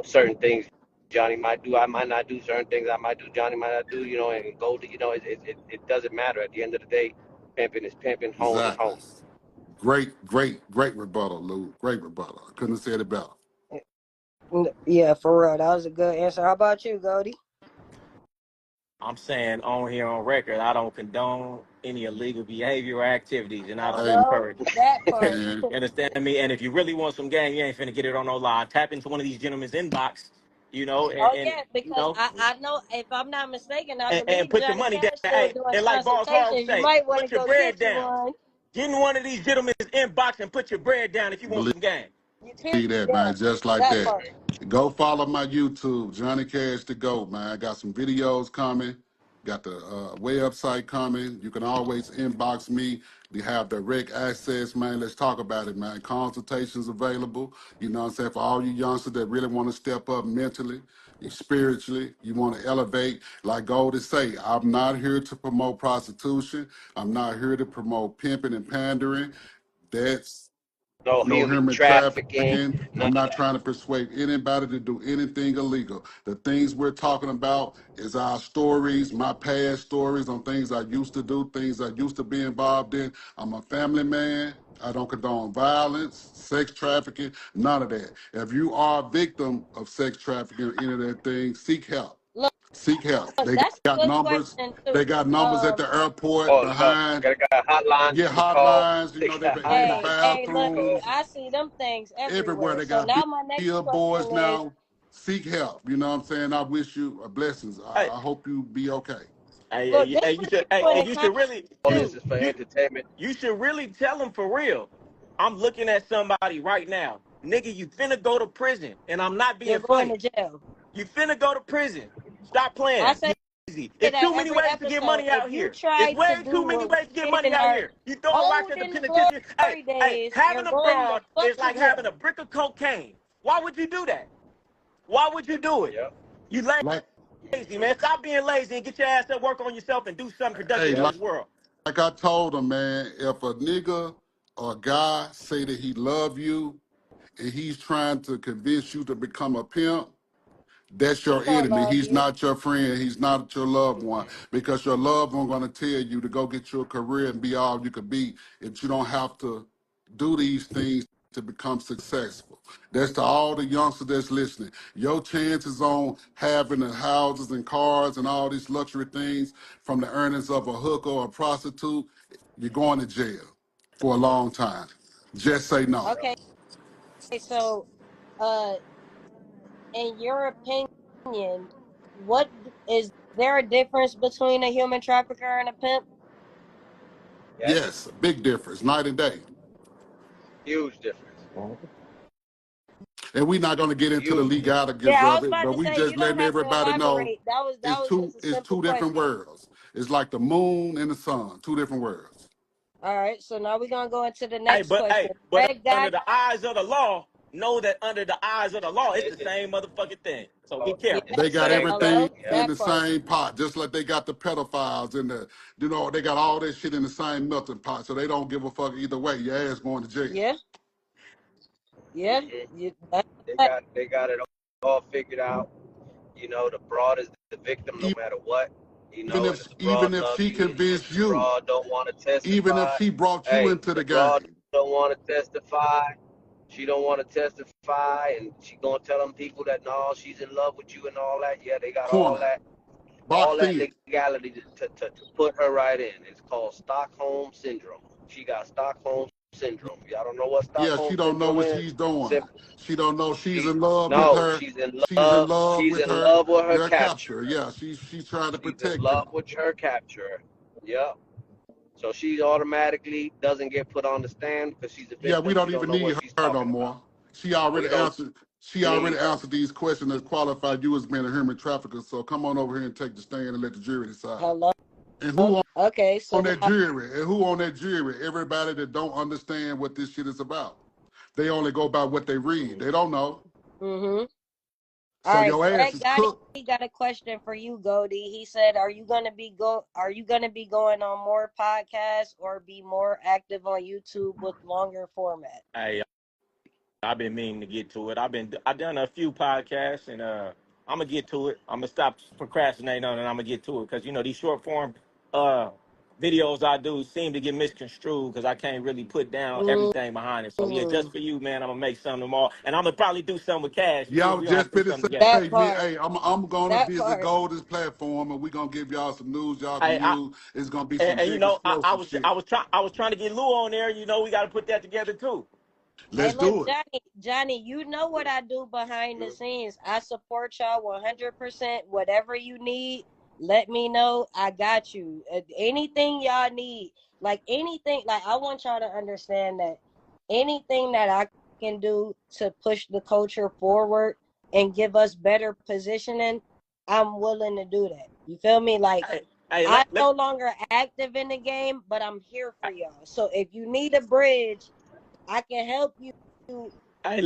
certain things Johnny might do, I might not do. Certain things I might do, Johnny might not do. You know, and Goldie, you know, it doesn't matter. At the end of the day, pimping is pimping, hoeing is Exactly. hoeing. Great rebuttal, Lou. Great rebuttal. I couldn't have said it better. Yeah, for real. That was a good answer. How about you, Goldie? I'm saying on here on record, I don't condone any illegal behavior or activities, and I don't Hey, encourage it. That part. man. You understand me? And if you really want some game, you ain't finna get it on no line. Tap into one of these gentlemen's inbox, you know, Oh and yeah, you because know, I know, if I'm not mistaken, I and believe put your Johnny money down. Cash still Hey, doing and like Boss Hog consultations. You say, might want to put your go bread get you down. one. Get in one of these gentlemen's inbox and put your bread down if you want Believe some game. that, Yeah, man. Just like that that. part. Go follow my YouTube, Johnny Cash to Go, man. I got some videos coming. Got the website coming. You can always inbox me. You have direct access, man. Let's talk about it, man. Consultations available. You know what I'm saying? For all you youngsters that really want to step up mentally, spiritually, you want to elevate. Like Goldie say, I'm not here to promote prostitution. I'm not here to promote pimping and pandering. That's No no human human trafficking, trafficking. none I'm of not that. trying to persuade anybody to do anything illegal. The things we're talking about is our stories, my past stories on things I used to do, things I used to be involved in. I'm a family man. I don't condone violence, sex trafficking, none of that. If you are a victim of sex trafficking or any of that thing, seek help. Look, Seek help. They that's a got good numbers. question They too. got numbers at the airport Oh, behind. they got hotlines Get you can call. hotlines. You They know, they got in the hotlines Hey, you look, can call. bathrooms. I see them things Everywhere everywhere. they So got now my next billboards question is, now. Seek help. You know what I'm saying? I wish you a blessings. Hey, I hope you be okay. look, this you for should, people in the you comments should really, All you, this too. is for you, entertainment. you should really tell them for real. I'm looking at somebody right now, nigga. You finna go to prison, and I'm not You're being going to funny. jail. You finna go to prison. Stop I playing. say Easy. It's that too many every ways to get episode. money If out you here. It's try to way do too many what ways to get we did money in out our here. You throwing rocks at the olden penitentiary. glory Hey, days, having you're a going the broad fuck is to like having jail. a brick of cocaine. Why would you do that? Why would you do it? Yep. You Like, lazy, man. Stop being lazy and get your ass to work on yourself and do something productive hey, in Yep. this world. like I told them, man, if a nigga or a guy say that he love you and he's trying to convince you to become a pimp, that's He your don't enemy. love He's you. not your friend. He's not your loved one. Because your loved one gonna tell you to go get your career and be all you could be if you don't have to do these things to become successful. That's to all the youngsters that's listening. Your chances on having the houses and cars and all these luxury things from the earnings of a hooker or a prostitute, you're going to jail for a long time. Just say no. Okay, so uh, in your opinion, what is there a difference between a human trafficker and a pimp? Yes. Yes, big difference, night and day. Huge difference. And we're not going to get into the Huge difference. legalities Yeah, I of was it, about but to we say just you don't letting have to everybody know elaborate. That was just a it's simple two different question. worlds. It's like the moon and the sun, two different worlds. All right, so now we're gonna go into the Hey, next question. but Greg under got the eyes of the law, know that under the eyes of the law, it's the It's same motherfucking thing. So be oh, yeah. careful. it's They the got So same thing. everything hello, Yep. in that the part. same pot, just like they got the pedophiles in the, they got all that shit in the same melting pot, so they don't give a fuck either way. Your ass going to jail. Yeah, yeah. hmm That's a They fact. got it all figured out. You know, the broad is the victim no matter what. You know, and if the Even broad if love she you and convinced the you, broad don't want to even if testify, she brought you hey, into the the broad game, don't want to testify. She don't want to testify, and she gonna tell them people that no, she's in love with you and all that. Yeah, they got corner, all boxed that in. legality to put her right in. It's called Stockholm syndrome. She got Stockholm syndrome. Y'all don't know what Yeah, Stockholm she don't know syndrome what is? she's doing. Simple. She don't know she's She in love with no, her. she's in She's in love. love She's with in her. love with her Your captor. capture. Yeah, she's trying to She's in protect love him. with her capture. Yep. So she automatically doesn't get put on the stand because she's a Yeah, we victim. She don't don't even know need what she's her no talking about. more. She already We don't answered. She already need her. answered these questions that qualified you as being a human trafficker. So come on over here and take the stand and let the jury decide. Hello. And who Okay, so on that now. jury? And who on that jury? Everybody that don't understand what this shit is about. They only go by what they read. They don't know. Mm-hmm. All So right, your ass Greg is got cooked. he got a question for you, Goldie. He said, Are you gonna be going on more podcasts or be more active on YouTube with longer format?" Hey, I've been meaning to get to it. I've done a few podcasts, and I'm gonna get to it. I'm gonna stop procrastinating on it. And I'm gonna get to it because these short form uh videos I do seem to get misconstrued because I can't really put down everything behind it. So yeah, just Mm, for you, man, I'm gonna make some tomorrow, and I'm gonna probably do something with Cash Yeah, too. I We was gonna have just to put finna something together. say, that me, part. hey, I'm gonna That visit part. Gold's platform and we're gonna give y'all some news y'all can Hey, use. It's gonna be some and big explosive shit. I was trying to get Lou on there. We got to put that together too. Hey, Let's look, do it. Johnny, you know what I do behind the Mhm. scenes. I support y'all 100%. Whatever you need, let me know. I got you. Anything y'all need, like anything, like I want y'all to understand that anything that I can do to push the culture forward and give us better positioning, I'm willing to do that. You feel me? Like Hey, hey, I'm no longer active in the game, but I'm here for y'all. So if you need a bridge, I can help you. hey,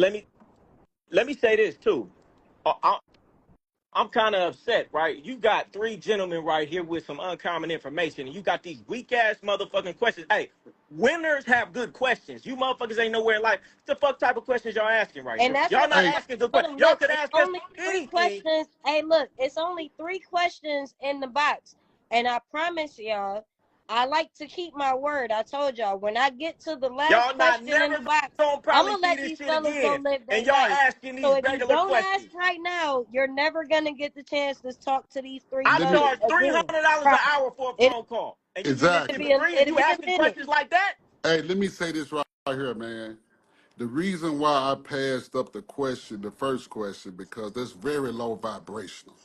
let me say this too. I'm kind of upset, right? You got three gentlemen right here with some uncommon information, and you got these weak ass motherfucking questions. Hey, winners have good questions. You motherfuckers ain't nowhere in life. What the fuck type of questions y'all asking right And here? that's Y'all what not Hey, I asking good told questions. him. Y'all Look, could it's ask us only three anything. questions. Hey, look, it's only three questions in the box. And I promise y'all, I like to keep my word. I told y'all, when I get to the last Y'all not question in never the box, gonna I'm probably going to see let this these shit fellas go again, live and their y'all life. asking So these if you regular don't ask questions. right now, you're never going to get the chance to talk to these three I let me brothers charge again. $300 an hour for a phone call, and you getting this shit It'll for exactly. be free, and you a asking minute. questions like that? Hey, let me say this right here, man. The reason why I passed up the question, the first question, because that's very low vibrational.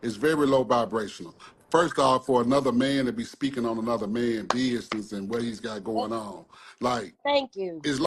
It's very low vibrational. First off, for another man to be speaking on another man's business and what he's got going on, like Thank you. it's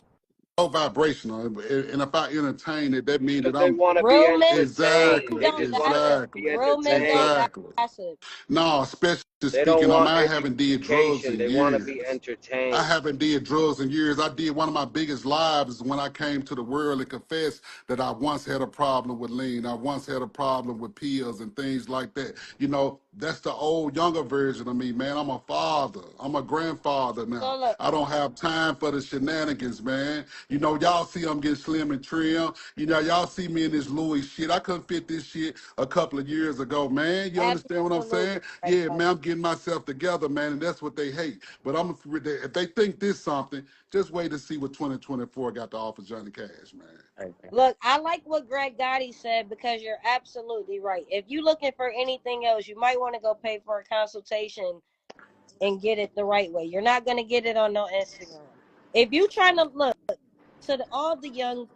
low vibrational. And if I entertain it, that means Because that they I'm want to be Real men entertained. They don't just want to gossip. exactly, be Real men don't entertained. exactly. gossip. No, especially They don't speaking on, want I haven't did drugs education. in They want to be years. I entertained. haven't did drugs in years. I did one of my biggest lives when I came to the world and confessed that I once had a problem with lean. I once had a problem with pills and things like that. You know, that's the old, younger version of me, man. I'm a father. I'm a grandfather So now. look, I don't have time for the shenanigans, man. You know, y'all see I'm getting slim and trim. You know, y'all see me in this Louis shit. I couldn't fit this shit a couple of years ago, man. You understand what I'm absolutely saying? right. Yeah, man, I'm getting myself together, man, and that's what they hate. But if they think this something, just wait to see what 2024 got to offer Johnny Cash, man. Look, I like what Greg Gotti said because you're absolutely right. If you're looking for anything else, you might want to go pay for a consultation and get it the right way. You're not going to get it on no Instagram. If you trying to look to all the young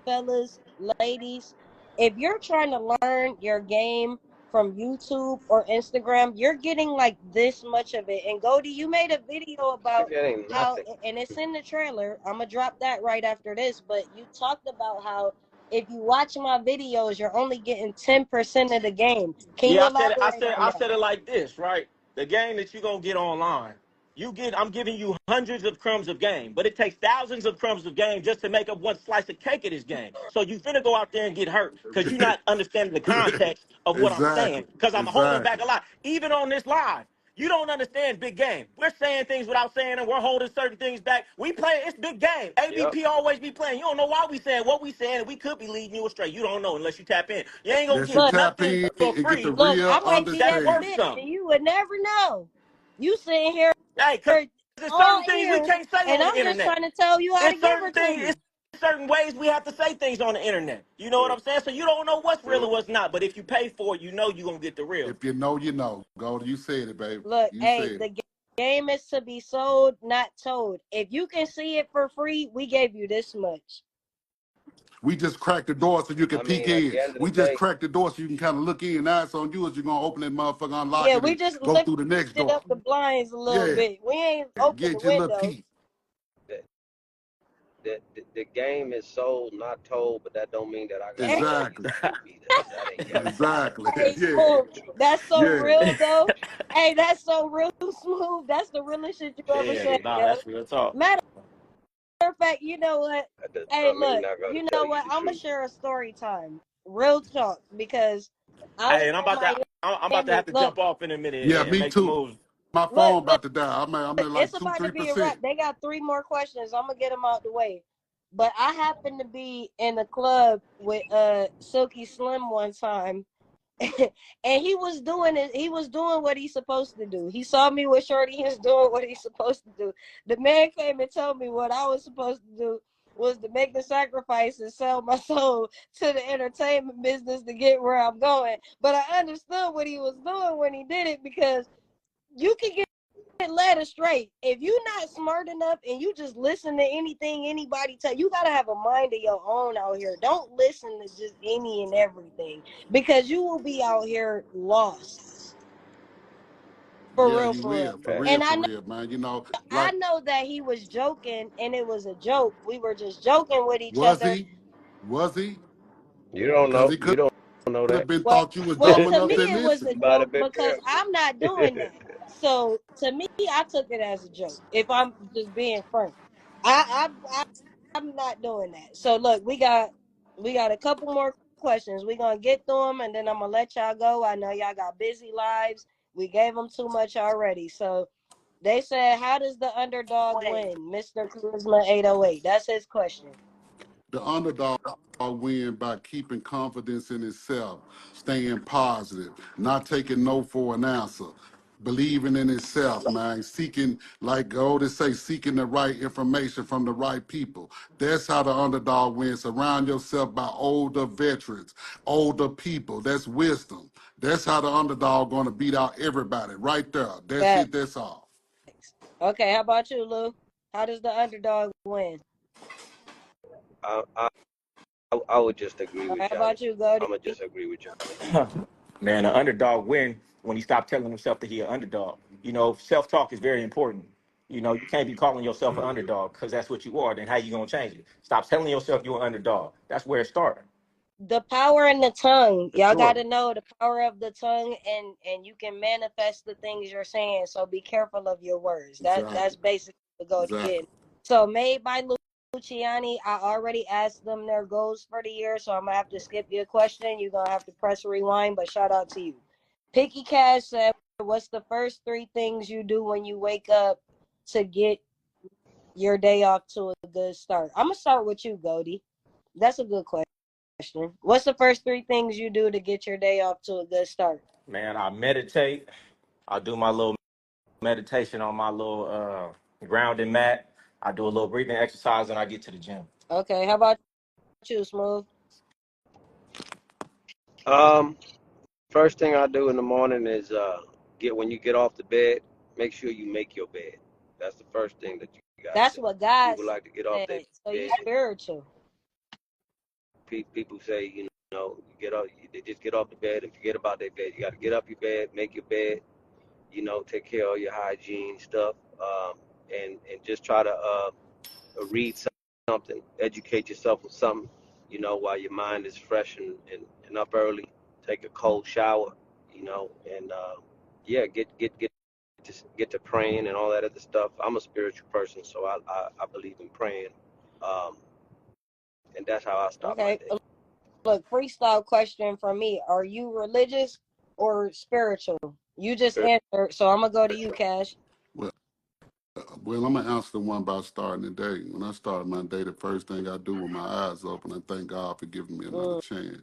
fellas, ladies, if you're trying to learn your game from YouTube or Instagram, you're getting like this much of it. And Goldie, you made a video You're about getting how, nothing. and it's in the trailer. I'm gonna drop that right after this. But you talked about how if you watch my videos, you're only getting 10% of the game. Can you Yeah, I said it. I elaborate said on I that? said it like this, right? The game that you're gonna get online, I'm giving you hundreds of crumbs of game, but it takes thousands of crumbs of game just to make up one slice of cake of this game. So you finna go out there and get hurt because you're not understanding the context of what I'm saying. Exactly, Because I'm holding back exactly. a lot, even on this live. You don't understand big game. We're saying things without saying them. We're holding certain things back. We play, it's big game. Yep. ABP always be playing. You don't know why we saying what we saying, and we could be leading you astray. You don't know unless you tap in. You ain't gonna Let's you get Look, tap nothing in for and get the free look, real I might be that's that worth understanding. bitch, something. and you would never know. You sitting here Hey, because there's all certain things we ears, can't say and on the I'm just internet. trying to tell you how to It's give her certain to things, me. it's certain ways we have to say things on the internet. You know what I'm saying? So you don't know what's real Mm. and what's not. But if you pay for it, you know you're gonna get the real. If you know, you know. Go, you said it, baby. Look, You hey, said it. the game is to be sold, not told. If you can see it for free, we gave you this much. We just cracked the door so you can I peek mean, at in. the end of the We just day, cracked the door so you can kind of look in. Now it's on you as you're gonna open that motherfucker, unlock Yeah, it, we and just go through the next lifted door. up the blinds a little Yeah, bit. We ain't opened the get your little window. peek. the, the game is sold, not told, but that don't mean that I gotta tell you Exactly. the truth either, because that ain't your job. Exactly. Hey, Yeah. Smoov, The truth. that's so Yeah. real though. Hey, that's so real, Smoov. That's the realest shit you ever Yeah, said, nah, yo. that's real talk. Matter of fact, you know what? That does Hey, not mean look, I gotta you tell know you what? the I'm gonna truth. share a story time, real talk, because I Hey, was and in I'm about to Miami. have to Look, jump off in a minute Yeah, and me make some too. moves. My look, phone look. about to die. I'm at like It's two, about to three be a wrap. percent. They got three more questions. I'm gonna get them out the way. But I happened to be in a club with Silky Slim one time, and he was doing it. He was doing what he's supposed to do. He saw me with Shorty. He was doing what he's supposed to do. The man came and told me what I was supposed to do was to make the sacrifice and sell my soul to the entertainment business to get where I'm going. But I understood what he was doing when he did it because you can get led astray. If you're not smart enough and you just listen to anything anybody tell you, gotta have a mind of your own out here. Don't listen to just any and everything because you will be out here lost. For Yeah, real, you for real. will. And For real, man. I Like, know that he was joking and it was a joke. We were just joking with each was other. he? Was he? You don't Because know. he could You don't know have that. been Well, thought you was well, dumb to enough me to it was listen. a You better joke be because careful. I'm not doing that. So to me, I took it as a joke. If I'm just being frank, I'm not doing that. So look, we got a couple more questions. We're going to get through them, and then I'm going to let y'all go. I know y'all got busy lives. We gave them too much already. So they said, how does the underdog win? Mr. Charisma 808. That's his question. The underdog win by keeping confidence in itself, staying positive, not taking no for an answer, believing in itself, man, seeking, like Goldie say, seeking the right information from the right people. That's how the underdog wins. Surround yourself by older veterans, older people. That's wisdom. That's how the underdog going to beat out everybody right there. That's it. That's all. Okay, how about you, Lou? How does the underdog win? I would just agree All right, with how Johnny. about you, Goldie? I'm gonna just agree with Johnny. Man, an underdog win when he stopped telling himself that he an underdog. You know, self-talk is very important. You know, you can't be calling yourself an underdog because that's what you are. Then how you gonna change it? Stop telling yourself you're an underdog. That's where it started. The power in the tongue. For Y'all got sure. to know the power of the tongue, and you can manifest the things you're saying. So be careful of your words. That's Exactly. basically the Goldie Exactly. getting. So made by Luciani. I already asked them their goals for the year, so I'm gonna have to skip your question. You're gonna have to press rewind, but shout out to you. Picky Cash said, "What's the first three things you do when you wake up to get your day off to a good start?" I'm gonna start with you, Goldie. That's a good question. What's the first three things you do to get your day off to a good start? Man, I meditate. I do my little meditation on my little grounding mat. I do a little breathing exercise and I get to the gym. Okay, how about you, Smoov? First thing I do in the morning is when you get off the bed, make sure you make your bed. That's the first thing that you gotta That's do. what God People like to get off their said. So you bed. spiritual. People say, you get up, they just get off the bed and forget about their bed. You got to get up your bed, make your bed, take care of your hygiene stuff, and just try to read something, educate yourself with something, while your mind is fresh and up early. Take a cold shower, and yeah, get to praying and all that other stuff. I'm a spiritual person, so I believe in praying, um, and that's how I start my Okay, day. look, freestyle question from me. Are you religious or spiritual? You just answered, so I'm going to go to you, Cash. Well, well, I'm gonna answer the one about starting the day. When I start my day, the first thing I do with my eyes open, I thank God for giving me another chance.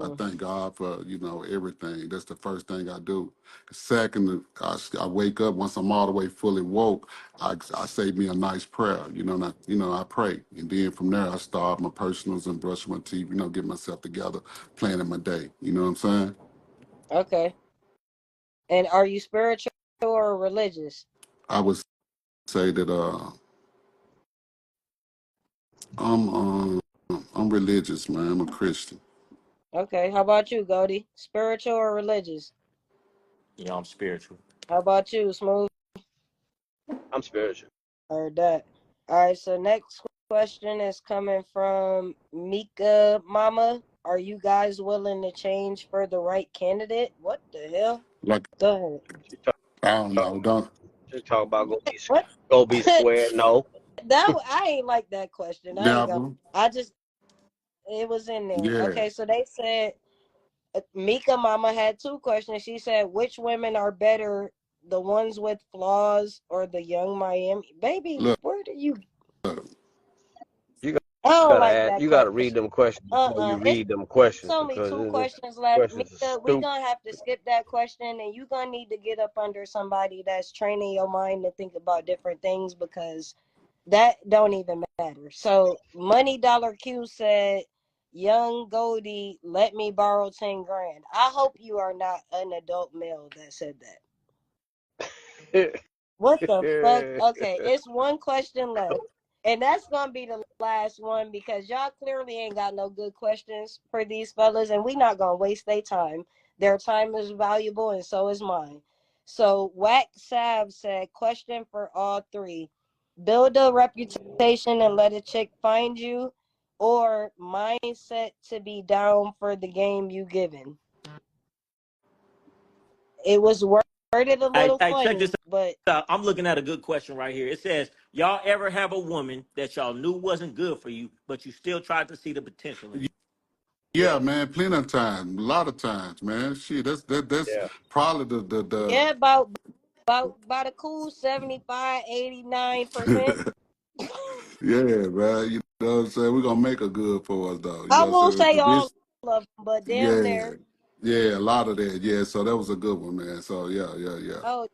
I Mm, thank God for everything. That's the first thing I do. Second, I wake up once I'm all the way fully woke. I say me a nice prayer. And I pray, and then from there I start my personals and brush my teeth. Get myself together, planning my day. You know what I'm saying? okay. And are you spiritual or religious? I would say that I'm religious, man. I'm a Christian. Okay, how about you, Goldie? Spiritual or religious? You know, I'm spiritual. How about you, Smooth? I'm spiritual. Heard that. All right, so next question is coming from Mika Mama. Are you guys willing to change for the right candidate? What the hell? Like Go ahead. She talk, I don't know. Don't talk about What? go be square. No, I ain't like that question. I ain't go. never. I just it was in there. Yeah. Okay, so they said Mika Mama had two questions. She said, which women are better, the ones with flaws or the young Miami? Baby, Look. where do you you I don't gotta like add. that You gotta read question. them questions before you It's read them questions only because two the questions left. questions are Mika, we stupid. gonna have to skip that question, and you gonna need to get up under somebody that's training your mind to think about different things because that don't even matter. So Money Dollar Q said, "Young Goldie, let me borrow 10 grand." I hope you are not an adult male that said that. What the fuck? Okay, it's one question left. And that's gonna be the last one because y'all clearly ain't got no good questions for these fellas, and we not gonna waste their time. Their time is valuable, and so is mine. So Whack Sav said, question for all three: build a reputation and let a chick find you, or mindset to be down for the game you given. It was worded a Hey, little hey, check this funny, but out. I'm looking at a good question right here. It says, y'all ever have a woman that y'all knew wasn't good for you, but you still tried to see the potential in? Yeah, man, plenty of times, a lot of times, man. Shit, that's Yeah. probably Yeah, about a cool 75, 89%. yeah, man. You know what I'm saying? We're gonna make it good for us though. You I know what I'm won't saying? say 'Cause all this, of them, but damn yeah, near. yeah, a lot of that. Yeah, so that was a good one, man. So yeah. Oh,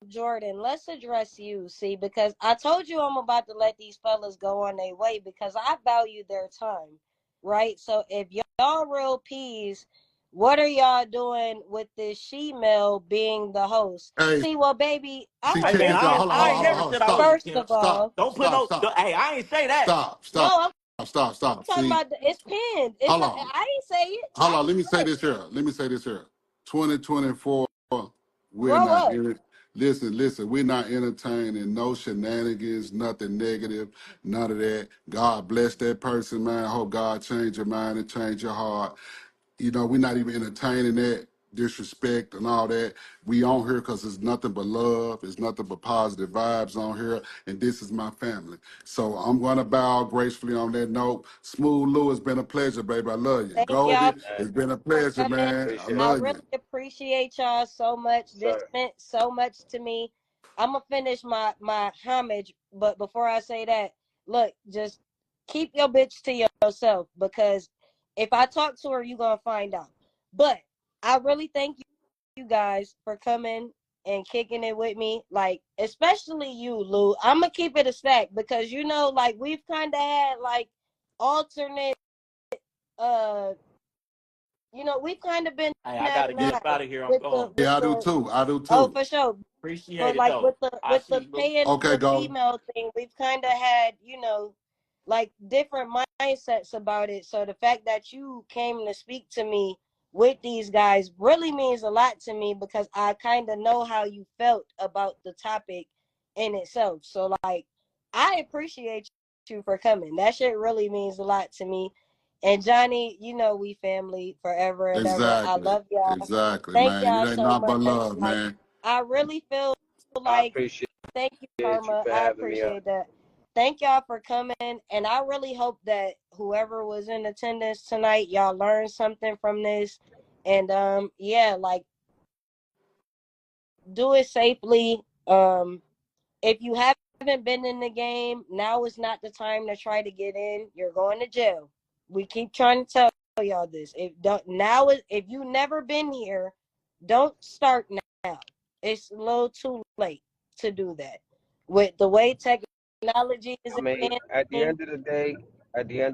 Jordan, let's address you. See, because I told you I'm about to let these fellas go on their way because I value their time, right? So if y'all real peas, what are y'all doing with this she-male being the host? Hey, See, well, baby, I'm see, gonna Hey check man, this finish out. my Hold on, hold I on, ain't hold on, rant never hold on. said I was a Stop, first of pimp. all. Don't put no. Hey, I ain't say that. No, I'm Stop. talking about it's pinned. It's Hold not, on. I ain't say it. Hold I on. just read it. Let me say this here. 2024, we're Grow not up. in it. Listen, we're not entertaining no shenanigans, nothing negative, none of that. God bless that person, man. I hope God change your mind and change your heart. You know, we're not even entertaining that disrespect and all that. We on here because it's nothing but love. It's nothing but positive vibes on here. And this is my family. So I'm going to bow gracefully on that note. Smooth Lou, it's been a pleasure, baby. I love you. Thank y'all Goldie, Man, it's been a for pleasure, coming. man. I appreciate I love really you. appreciate y'all so much. it, This sir. meant so much to me. I'm gonna finish my homage, but before I say that, look, just keep your bitch to yourself because if I talk to her, you gonna find out. But I really thank you guys for coming and kicking it with me. Like, especially you, Lou. I'm gonna keep it a stack because like we've kind of had like alternate uh we've kind of been Hey, I at gotta an get Yeah, up eye out of here. I'm with going. I do too. I do oh, too. for sure. But Appreciate it like though. I with see the you, Lou. paying Okay, the Goldie. female thing, we've kind of had like different mindsets about it. So the fact that you came to speak to me with these guys really means a lot to me because I kind of know how you felt about the topic in itself. So like I appreciate you for coming. That shit really means a lot to me. And Johnny, we family forever and ever. I Exactly. love y'all. Exactly, Thank man. It y'all ain't so nothing but much. love, Like man. I really feel I like appreciate thank you, you Karma. for I having me up. appreciate that. Thank y'all for coming. And I really hope that whoever was in attendance tonight, y'all learned something from this. And yeah, like do it safely. If you haven't been in the game, now is not the time to try to get in. You're going to jail. We keep trying to tell y'all this. If you never been here, don't start now. It's a little too late to do that. With the way technology is I mean, advancing, at the end of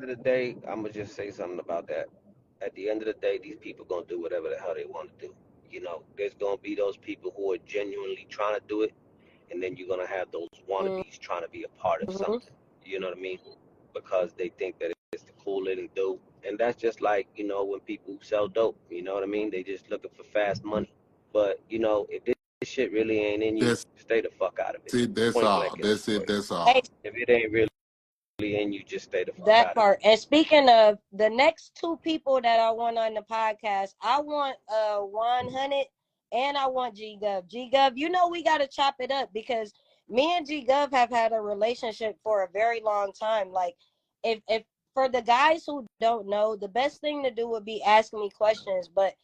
the day, I'm gonna just say something about that. At the end of the day, these people gonna do whatever the hell they want to do. You know, there's gonna be those people who are genuinely trying to do it, and then you're gonna have those wannabes trying to be a part of mm-hmm. something. You know what I mean? Because they think that it's the cool thing to do, and that's just like when people sell dope. You know what I mean? They just looking for fast money. But if this shit really ain't in you, That's stay the fuck out of it. it. That's Point all. blank in the That's it. story. That's Hey, all. If it ain't really in you, just stay the fuck that out of it. part. And speaking of the next two people that I want on the podcast, I want 100 and I want G Gov. G Gov, we gotta chop it up because me and G Gov have had a relationship for a very long time. Like if for the guys who don't know, the best thing to do would be ask me questions. But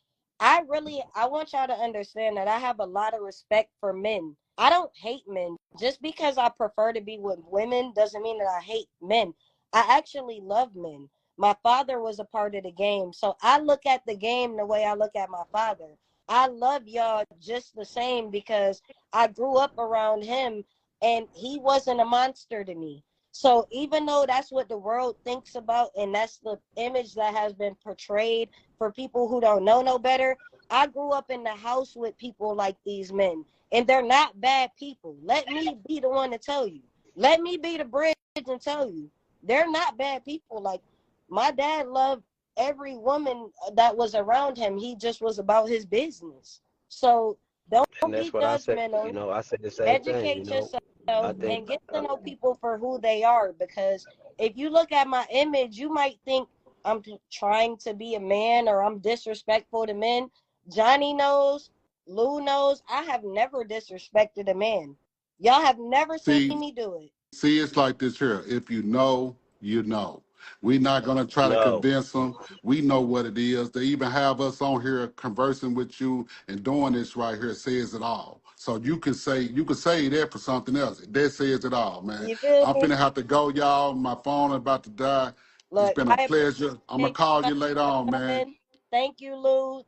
I want y'all to understand that I have a lot of respect for men. I don't hate men. Just because I prefer to be with women doesn't mean that I hate men. I actually love men. My father was a part of the game. So I look at the game the way I look at my father. I love y'all just the same because I grew up around him and he wasn't a monster to me. So even though that's what the world thinks about and that's the image that has been portrayed for people who don't know no better, I grew up in the house with people like these men and they're not bad people. Let me be the one to tell you. Let me be the bridge and tell you. They're not bad people. Like my dad loved every woman that was around him. He just was about his business. So don't And be that's what I say. judgmental. I say the same thing. Educate yourself I think and get to know people for who they are. Because if you look at my image, you might think I'm trying to be a man or I'm disrespectful to men. Johnny knows, Lou knows, I have never disrespected a man. Y'all have never seen See, me do it. see, it's like this here. If you know, you know. We're not going to try to No. convince them. We know what it is. To even have us on here conversing with you and doing this right here says it all. So you can say that for something else. That says it all, man. You feel I'm me? finna have to go, y'all. My phone is about to die. It's Look, been a I pleasure. I'm gonna appreciate call you you later for on, man. coming. Thank you, Lou.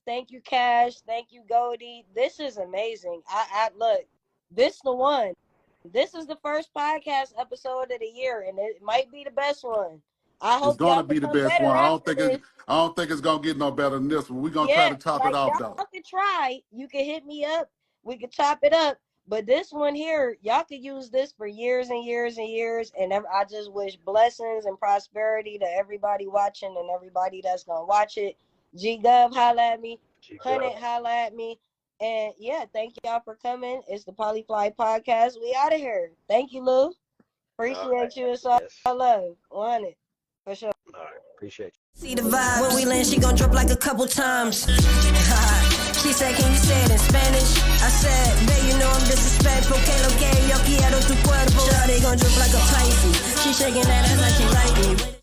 Thank you, Cash. Thank you, Goldie. This is amazing. I look, this the one. This is the first podcast episode of the year, and it might be the best one. I It's hope gonna y'all be the become best better one. after this. I don't think it's gonna get no better than this one. We're gonna try Yeah, to top it like off though. y'all can try. You can hit me up. We can chop it up. But this one here, y'all could use this for years and years and years. And I just wish blessings and prosperity to everybody watching and everybody that's gonna watch it. G Gov, holla at me. Hunnit, holla at me. And yeah, thank y'all for coming. It's the Polyfly Podcast. We out of here. Thank you, Lou. Appreciate you. It's all love. On it. For sure. All right. Appreciate you. See the vibe. When we land, she gon' drop like a couple times. She said, can you say it in Spanish? I said, babe, you know I'm disrespectful. Que lo que yo quiero tu cuerpo. Shawty gon' drip like a Pisces. She shaking that ass like she like me.